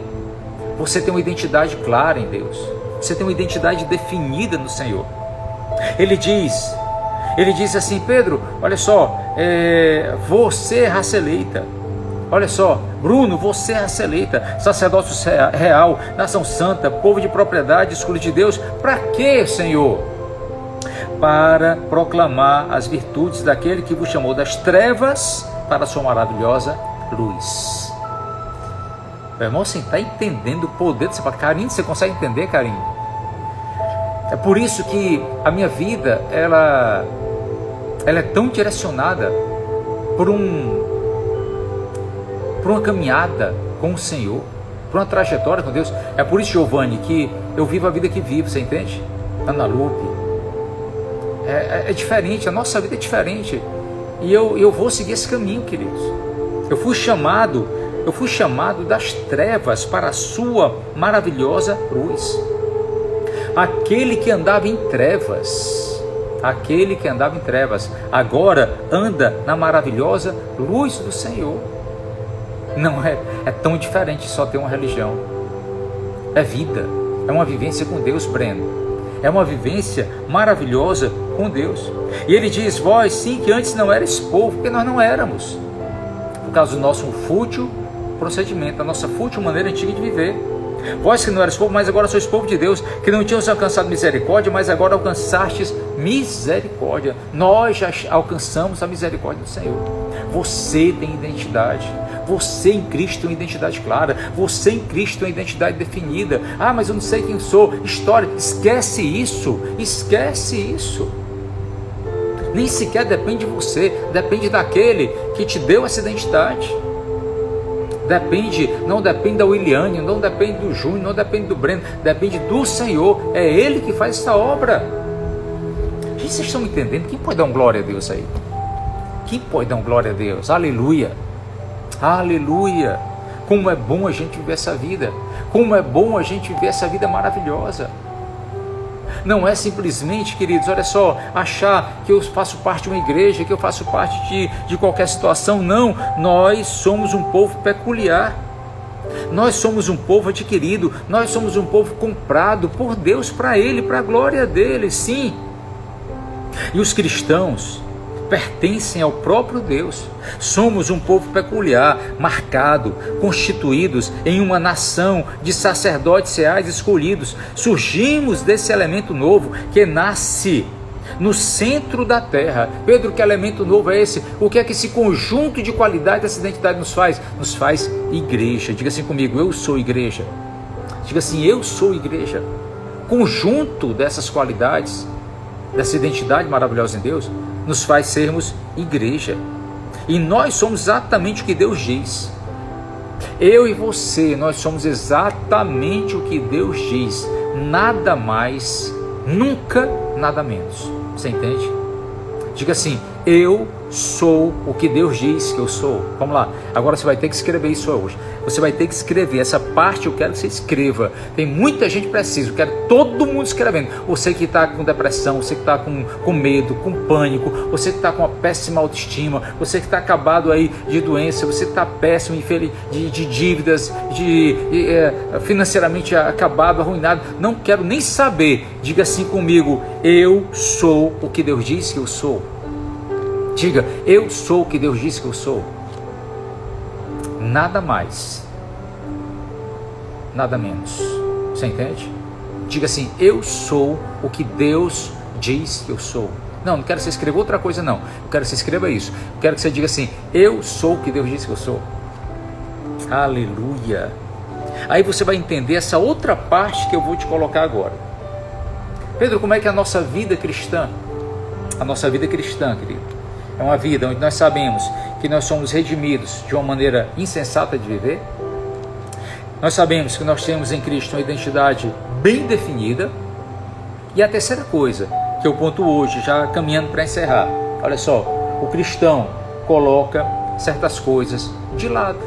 Speaker 1: tem uma identidade clara em Deus, você tem uma identidade definida no Senhor. Ele diz assim, Pedro, olha só, você é raça eleita. Olha só, Bruno, você é raça eleita, sacerdócio real, nação santa, povo de propriedade, escolhido de Deus. Para quê, Senhor? Para proclamar as virtudes daquele que vos chamou das trevas para a sua maravilhosa luz. Meu irmão, você está entendendo o poder dessa palavra? Carinho, você consegue entender, Carinho? É por isso que a minha vida, ela é tão direcionada por uma caminhada com o Senhor, por uma trajetória com Deus. É por isso, Giovanni, que eu vivo a vida que vivo, você entende? Ana Lupe, é diferente, a nossa vida é diferente, e eu vou seguir esse caminho, queridos. Eu fui chamado das trevas para a sua maravilhosa luz. Aquele que andava em trevas, agora anda na maravilhosa luz do Senhor. Não é tão diferente só ter uma religião. É vida, é uma vivência com Deus, Breno. É uma vivência maravilhosa com Deus. E ele diz: vós sim que antes não erais povo, porque nós não éramos, por causa do nosso fútil procedimento, a nossa fútil maneira antiga de viver. Vós que não eras povo, mas agora sois povo de Deus, que não tínhamos alcançado misericórdia, mas agora alcançastes misericórdia. Nós já alcançamos a misericórdia do Senhor. Você tem identidade. Você em Cristo tem uma identidade clara. Você em Cristo tem uma identidade definida. Ah, mas eu não sei quem sou. História, esquece isso. Esquece isso. Nem sequer depende de você. Depende daquele que te deu essa identidade. Não depende da Williane, não depende do Júnior, não depende do Breno, depende do Senhor. É Ele que faz essa obra. Gente, vocês estão entendendo? Quem pode dar um glória a Deus aí? Quem pode dar um glória a Deus? Aleluia! Aleluia! Como é bom a gente viver essa vida. Como é bom a gente viver essa vida maravilhosa. Não é simplesmente, queridos, olha só, achar que eu faço parte de uma igreja, que eu faço parte de qualquer situação. Não, nós somos um povo peculiar. Nós somos um povo adquirido. Nós somos um povo comprado por Deus, para Ele, para a glória dEle, sim. E os cristãos pertencem ao próprio Deus. Somos um povo peculiar, marcado, constituídos em uma nação de sacerdotes reais escolhidos. Surgimos desse elemento novo que nasce no centro da terra. Pedro, que elemento novo é esse? O que é que esse conjunto de qualidades, essa identidade nos faz? Nos faz igreja. Diga assim comigo: eu sou igreja. Diga assim: eu sou igreja. Conjunto dessas qualidades, dessa identidade maravilhosa em Deus, nos faz sermos igreja. E nós somos exatamente o que Deus diz. Eu e você, nós somos exatamente o que Deus diz. Nada mais, nunca nada menos. Você entende? Diga assim: eu sou o que Deus diz que eu sou. Vamos lá, agora você vai ter que escrever isso hoje. Você vai ter que escrever essa parte. Eu quero que você escreva. Tem muita gente precisa. Eu quero todo mundo escrevendo. Você que está com depressão, você que está com medo, com pânico, você que está com uma péssima autoestima, você que está acabado aí de doença, você que está péssimo, infeliz, de dívidas, financeiramente acabado, arruinado. Não quero nem saber. Diga assim comigo: eu sou o que Deus diz que eu sou. Diga: eu sou o que Deus diz que eu sou. Nada mais, nada menos. Você entende? Diga assim: eu sou o que Deus diz que eu sou. Não quero que você escreva outra coisa, não. Eu quero que você escreva isso. Eu quero que você diga assim: eu sou o que Deus diz que eu sou. Aleluia. Aí você vai entender essa outra parte que eu vou te colocar agora. Pedro, como é que é a nossa vida cristã? A nossa vida cristã, querido, é uma vida onde nós sabemos que nós somos redimidos de uma maneira insensata de viver. Nós sabemos que nós temos em Cristo uma identidade bem definida. E a terceira coisa, que eu ponto hoje, já caminhando para encerrar. Olha só, o cristão coloca certas coisas de lado.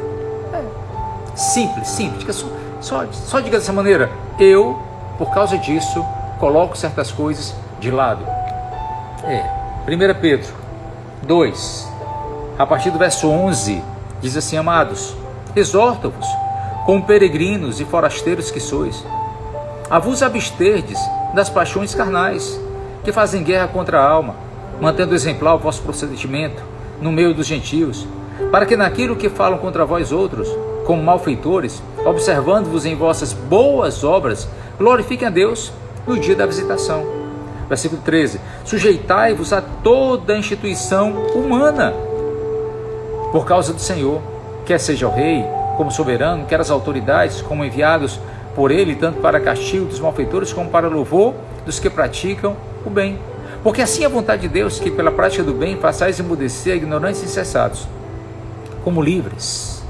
Speaker 1: Simples. Diga só diga dessa maneira: eu, por causa disso, coloco certas coisas de lado. 1 Pedro 2, a partir do verso 11, diz assim: amados, exorto-vos, como peregrinos e forasteiros que sois, a vos absterdes das paixões carnais, que fazem guerra contra a alma, mantendo exemplar o vosso procedimento no meio dos gentios, para que naquilo que falam contra vós outros, como malfeitores, observando-vos em vossas boas obras, glorifiquem a Deus no dia da visitação. Versículo 13: sujeitai-vos a toda a instituição humana, por causa do Senhor, quer seja o rei, como soberano, quer as autoridades, como enviados por ele, tanto para castigo dos malfeitores, como para louvor dos que praticam o bem. Porque assim é a vontade de Deus, que pela prática do bem façais emudecer a ignorância incessados, como livres,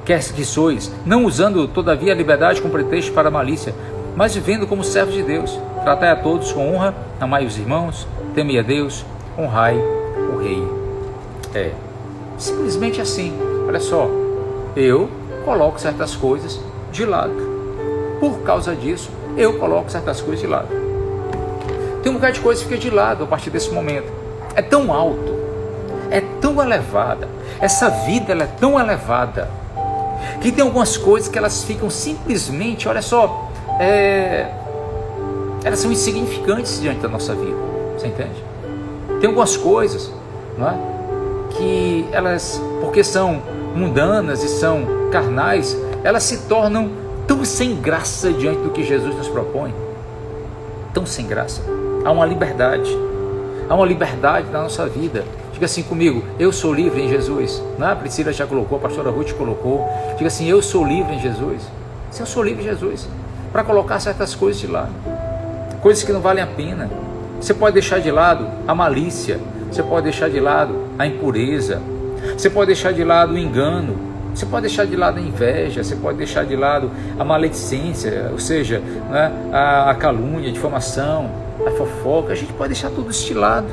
Speaker 1: quer que sois, não usando todavia a liberdade com pretexto para a malícia, mas vivendo como servos de Deus. Tratai a todos com honra, amai os irmãos, temei a Deus, honrai o rei. Simplesmente assim. Olha só, eu coloco certas coisas de lado. Por causa disso, eu coloco certas coisas de lado. Tem um bocado de coisa que fica de lado a partir desse momento. É tão alto, é tão elevada, essa vida ela é tão elevada, que tem algumas coisas que elas ficam simplesmente, olha só, elas são insignificantes diante da nossa vida, você entende? Tem algumas coisas, não é? Que elas, porque são mundanas e são carnais, elas se tornam tão sem graça diante do que Jesus nos propõe, tão sem graça. Há uma liberdade na nossa vida. Diga assim comigo: eu sou livre em Jesus. Não é? A Priscila já colocou, a pastora Ruth colocou. Diga assim: eu sou livre em Jesus. Se eu sou livre em Jesus, para colocar certas coisas de lado, coisas que não valem a pena. Você pode deixar de lado a malícia, você pode deixar de lado a impureza, você pode deixar de lado o engano, você pode deixar de lado a inveja, você pode deixar de lado a maledicência, ou seja, né, a calúnia, a difamação, a fofoca. A gente pode deixar tudo isso de lado,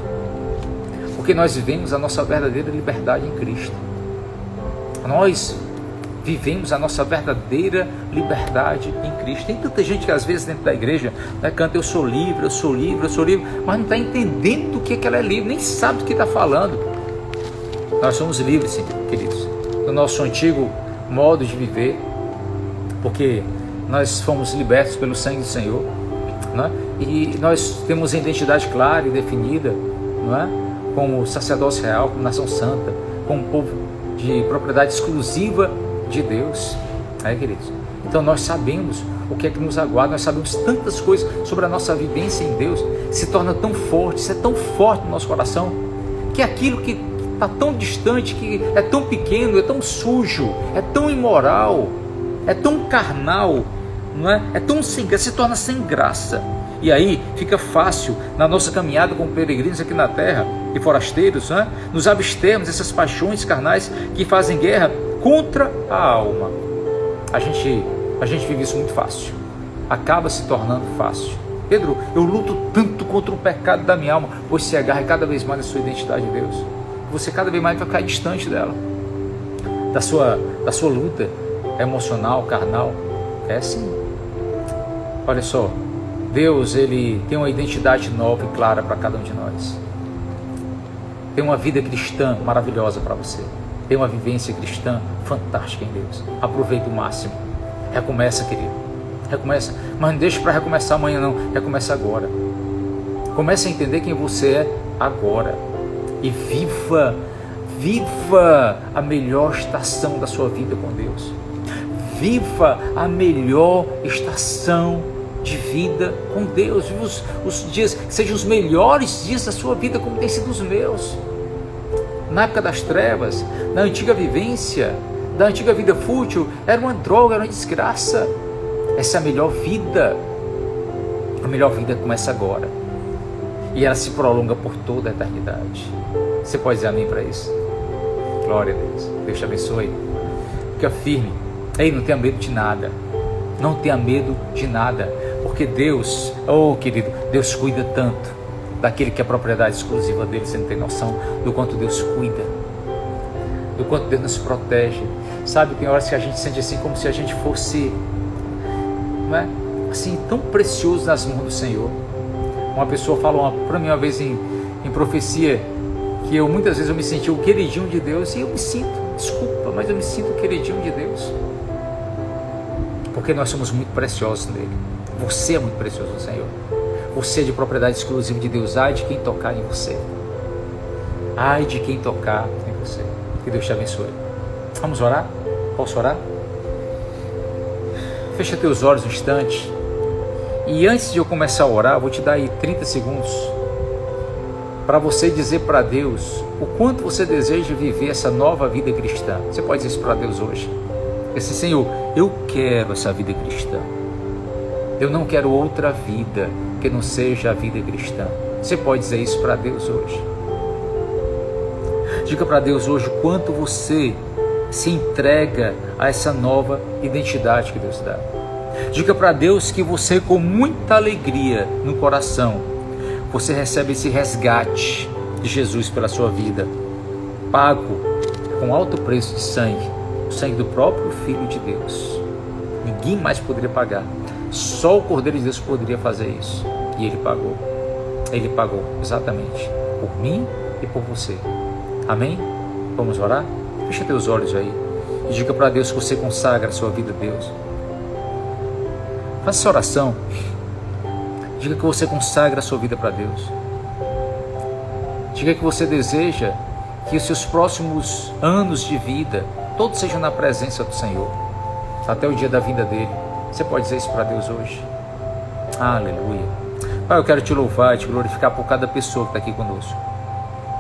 Speaker 1: porque nós vivemos a nossa verdadeira liberdade em Cristo. Nós vivemos a nossa verdadeira liberdade em Cristo. Tem tanta gente que às vezes dentro da igreja, né, canta eu sou livre, eu sou livre, eu sou livre, mas não está entendendo do que ela é livre, nem sabe do que está falando. Nós somos livres, sim, queridos, do nosso antigo modo de viver, porque nós fomos libertos pelo sangue do Senhor, não é? E nós temos a identidade clara e definida, não é? Como sacerdócio real, como nação santa, como povo de propriedade exclusiva de Deus, queridos. Então nós sabemos o que é que nos aguarda, nós sabemos tantas coisas sobre a nossa vivência em Deus, se torna tão forte, isso é tão forte no nosso coração, que aquilo que está tão distante, que é tão pequeno, é tão sujo, é tão imoral, é tão carnal, não é? É tão sem graça, se torna sem graça. E aí fica fácil na nossa caminhada como peregrinos aqui na terra e forasteiros, não é? Nos abstermos dessas paixões carnais que fazem guerra contra a alma. A gente vive isso muito fácil, acaba se tornando fácil. Pedro, eu luto tanto contra o pecado da minha alma, pois se agarre cada vez mais na sua identidade de Deus. Você cada vez mais vai ficar distante dela, da sua luta emocional, carnal. É assim. Olha só, Deus, Ele tem uma identidade nova e clara para cada um de nós. Tem uma vida cristã maravilhosa para você. Tem uma vivência cristã fantástica em Deus. Aproveita o máximo. Recomeça, querido. Recomeça. Mas não deixe para recomeçar amanhã não. Recomeça agora. Comece a entender quem você é agora. E viva a melhor estação da sua vida com Deus. Viva a melhor estação de vida com Deus. Viva os dias, que sejam os melhores dias da sua vida, como tem sido os meus. Na época das trevas, na antiga vivência, da antiga vida fútil, era uma droga, era uma desgraça. Essa é a melhor vida. A melhor vida começa agora. E ela se prolonga por toda a eternidade. Você pode dizer amém para isso? Glória a Deus. Deus te abençoe. Fica firme. Ei, não tenha medo de nada. Não tenha medo de nada. Porque Deus, oh querido, Deus cuida tanto daquele que é propriedade exclusiva dele. Você não tem noção do quanto Deus cuida, do quanto Deus nos protege. Sabe, tem horas que a gente sente assim como se a gente fosse, não é? Assim, tão precioso nas mãos do Senhor. Uma pessoa falou para mim uma vez em profecia, que muitas vezes eu me senti o queridinho de Deus, e eu me sinto, desculpa, mas eu me sinto o queridinho de Deus, porque nós somos muito preciosos nele. Você é muito precioso no Senhor. Você é de propriedade exclusiva de Deus. Ai de quem tocar em você. Ai de quem tocar em você. Que Deus te abençoe. Vamos orar? Posso orar? Fecha teus olhos um instante. E antes de eu começar a orar, eu vou te dar aí 30 segundos para você dizer para Deus o quanto você deseja viver essa nova vida cristã. Você pode dizer isso para Deus hoje. Assim, Senhor, eu quero essa vida cristã. Eu não quero outra vida que não seja a vida cristã. Você pode dizer isso para Deus hoje. Diga para Deus hoje o quanto você se entrega a essa nova identidade que Deus dá. Diga para Deus que você, com muita alegria no coração, você recebe esse resgate de Jesus pela sua vida, pago com alto preço de sangue, o sangue do próprio Filho de Deus. Ninguém mais poderia pagar. Só o Cordeiro de Deus poderia fazer isso. E Ele pagou. Ele pagou exatamente por mim e por você. Amém? Vamos orar? Fecha teus olhos aí e diga para Deus que você consagra a sua vida a Deus. Faça essa oração Diga que você consagra a sua vida para Deus. Diga que você deseja que os seus próximos anos de vida todos sejam na presença do Senhor, até o dia da vinda dele. Você pode dizer isso para Deus hoje? Aleluia. Pai, eu quero te louvar e te glorificar por cada pessoa que está aqui conosco.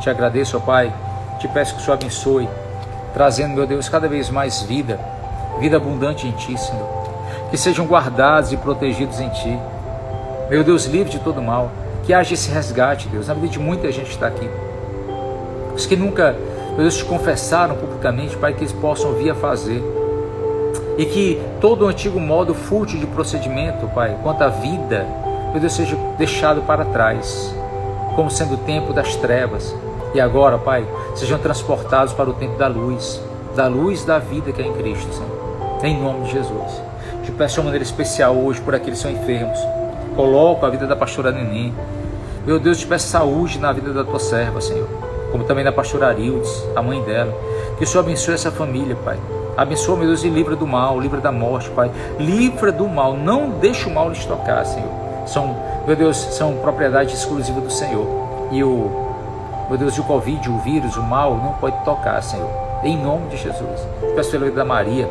Speaker 1: Te agradeço, ó Pai, te peço que o Senhor abençoe, trazendo, meu Deus, cada vez mais vida abundante em Ti, Senhor. Que sejam guardados e protegidos em Ti. Meu Deus, livre de todo mal. Que haja esse resgate, Deus, na vida de muita gente que está aqui. Os que nunca, meu Deus, te confessaram publicamente, Pai, que eles possam vir a fazer. E que todo o antigo modo fútil de procedimento, Pai, quanto à vida, meu Deus, seja deixado para trás, como sendo o tempo das trevas. E agora, Pai, sejam transportados para o tempo da luz da vida que é em Cristo, Senhor. Em nome de Jesus. Te peço de uma maneira especial hoje por aqueles que são enfermos. Coloco a vida da pastora Neném. Meu Deus, te peço saúde na vida da tua serva, Senhor. Como também da pastora Arildes, a mãe dela. Que o Senhor abençoe essa família, Pai. Abençoa, meu Deus, e livra do mal, livra da morte, Pai. Livra do mal. Não deixe o mal lhes tocar, Senhor. Meu Deus, são propriedade exclusiva do Senhor. E meu Deus, o Covid, o vírus, o mal, não pode tocar, Senhor. Em nome de Jesus. Te peço pela vida da Maria.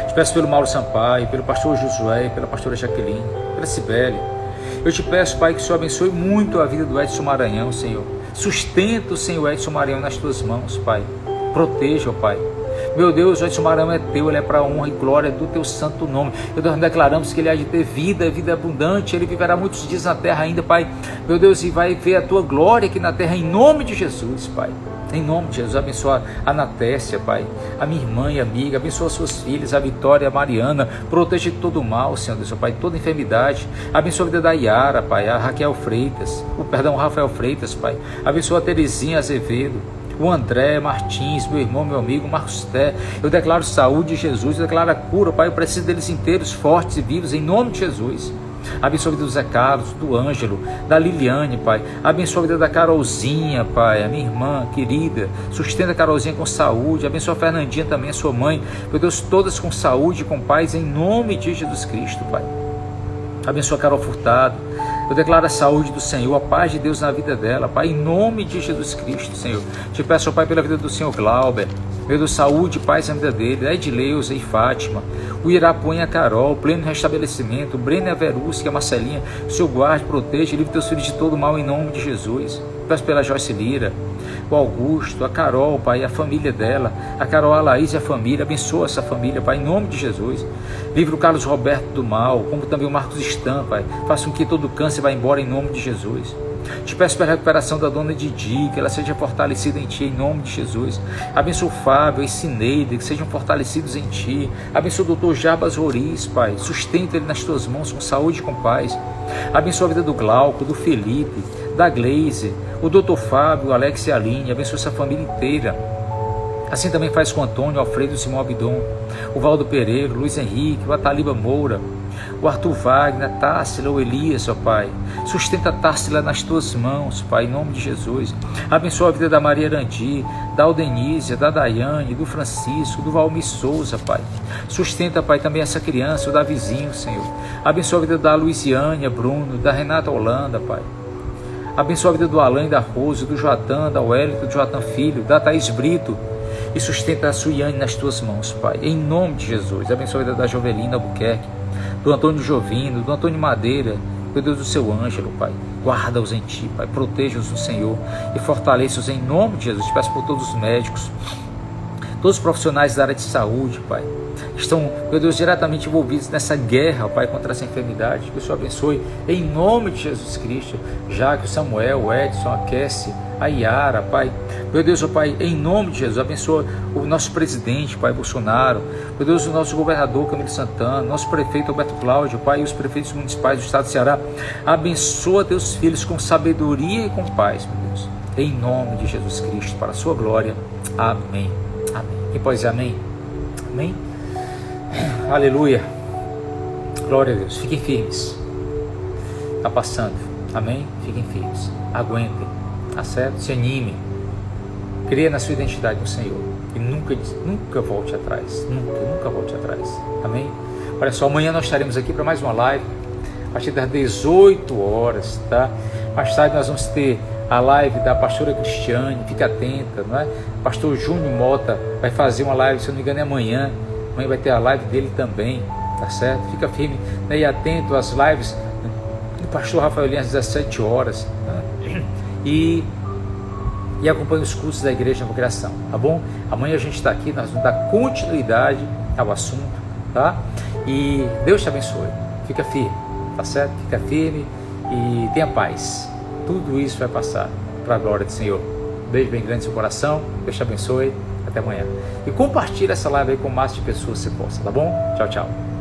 Speaker 1: Te peço pelo Mauro Sampaio, pelo pastor Josué, pela pastora Jaqueline, pela Cibele. Eu te peço, Pai, que o Senhor abençoe muito a vida do Edson Maranhão, Senhor. Sustenta o Senhor Edson Maranhão nas tuas mãos, Pai. Proteja, Pai. Meu Deus, o Edson Maranhão é teu, ele é para a honra e glória do teu santo nome. Nós declaramos que ele há de ter vida abundante, ele viverá muitos dias na terra ainda, Pai. Meu Deus, e vai ver a tua glória aqui na terra, em nome de Jesus, Pai. Em nome de Jesus, abençoa a Anatécia, Pai, a minha irmã e amiga, abençoa suas filhas, a Vitória, a Mariana, proteja de todo o mal, Senhor Deus, Pai, toda enfermidade, abençoa a vida da Yara, Pai, a Rafael Freitas, Pai, abençoa a Terezinha Azevedo, o André Martins, meu irmão, meu amigo, Marcos Té. Eu declaro saúde de Jesus, eu declaro a cura, Pai, eu preciso deles inteiros, fortes e vivos, em nome de Jesus. Abençoa a vida do Zé Carlos, do Ângelo, da Liliane, Pai. Abençoa a vida da Carolzinha, Pai, a minha irmã querida. Sustenta a Carolzinha com saúde. Abençoa a Fernandinha também, a sua mãe. Meu Deus, todas com saúde e com paz, em nome de Jesus Cristo, Pai. Abençoa a Carol Furtado. Eu declaro a saúde do Senhor, a paz de Deus na vida dela, Pai, em nome de Jesus Cristo, Senhor. Te peço, Pai, pela vida do Senhor Glauber. Meu Deus, saúde e paz na vida dele, a Edileuza e Fátima, o Irapuã e a Carol, pleno restabelecimento, o Breno e a Verusca, a Marcelinha, o Senhor guarde, proteja, livre teus filhos de todo mal em nome de Jesus. Peço pela Joyce Lira, o Augusto, a Carol, Pai, a família dela, a Carol, a Laís e a família, abençoa essa família, Pai, em nome de Jesus. Livre o Carlos Roberto do mal, como também o Marcos Stan, Pai, faça com que todo câncer vá embora em nome de Jesus. Te peço pela recuperação da dona Didi, que ela seja fortalecida em Ti, em nome de Jesus. Abençoa o Fábio, a Cineide, que sejam fortalecidos em Ti. Abençoa o doutor Jarbas Roriz, Pai, sustenta ele nas Tuas mãos com saúde e com paz. Abençoa a vida do Glauco, do Felipe, da Gleise, o doutor Fábio, o Alex e a Aline. Abençoa essa família inteira. Assim também faz com o Antônio, o Alfredo, o Simão Abidon, o Valdo Pereira, o Luiz Henrique, o Ataliba Moura, o Arthur Wagner, a Társila, o Elias, ó Pai. Sustenta a Társila nas Tuas mãos, Pai, em nome de Jesus. Abençoa a vida da Maria Arandi, da Aldenísia, da Daiane, do Francisco, do Valmir Souza, Pai. Sustenta, Pai, também essa criança, o Davizinho, Senhor. Abençoa a vida da Luiziane, Bruno, da Renata Holanda, Pai. Abençoa a vida do Alain, da Rose, do Joatan, da Wellington, do Joatan Filho, da Thaís Brito. E sustenta a Suiane nas Tuas mãos, Pai, em nome de Jesus. Abençoa a vida da Jovelina Albuquerque, do Antônio Jovino, do Antônio Madeira, meu Deus, do seu Ângelo, Pai. Guarda-os em Ti, Pai, proteja-os no Senhor e fortaleça-os em nome de Jesus. Te peço por todos os médicos, todos os profissionais da área de saúde, Pai, que estão, meu Deus, diretamente envolvidos nessa guerra, Pai, contra essa enfermidade. Que o Senhor abençoe em nome de Jesus Cristo, já que o Samuel, o Edson, a Cassie, a Yara, Pai. Meu Deus, ó Pai, em nome de Jesus, abençoa o nosso presidente, Pai, Bolsonaro. Meu Deus, o nosso governador, Camilo Santana, nosso prefeito, Alberto Cláudio, Pai, e os prefeitos municipais do estado do Ceará. Abençoa teus filhos com sabedoria e com paz, meu Deus. Em nome de Jesus Cristo, para a sua glória. Amém. Amém. Quem pode dizer amém? Amém? Aleluia. Glória a Deus. Fiquem firmes. Está passando. Amém? Fiquem firmes. Aguentem. Tá certo? Se anime. Creia na sua identidade no Senhor. E nunca volte atrás. Nunca volte atrás. Amém? Olha só, amanhã nós estaremos aqui para mais uma live. partir das 18 horas, tá? Mais tarde nós vamos ter a live da pastora Cristiane, fica atenta, não é? Pastor Júnior Mota vai fazer uma live, se eu não me engano é amanhã vai ter a live dele também, tá certo? Fica firme, né? E atento às lives do pastor Rafael Lins às 17 horas, tá? E acompanhe os cursos da Igreja Nova Criação, tá bom? Amanhã a gente está aqui, nós vamos dar continuidade ao assunto, tá? E Deus te abençoe, fica firme, tá certo? Fica firme e tenha paz. Tudo isso vai passar para a glória do Senhor. Um beijo bem grande no seu coração, Deus te abençoe, até amanhã. E compartilhe essa live aí com o máximo de pessoas que você possa, tá bom? Tchau, tchau.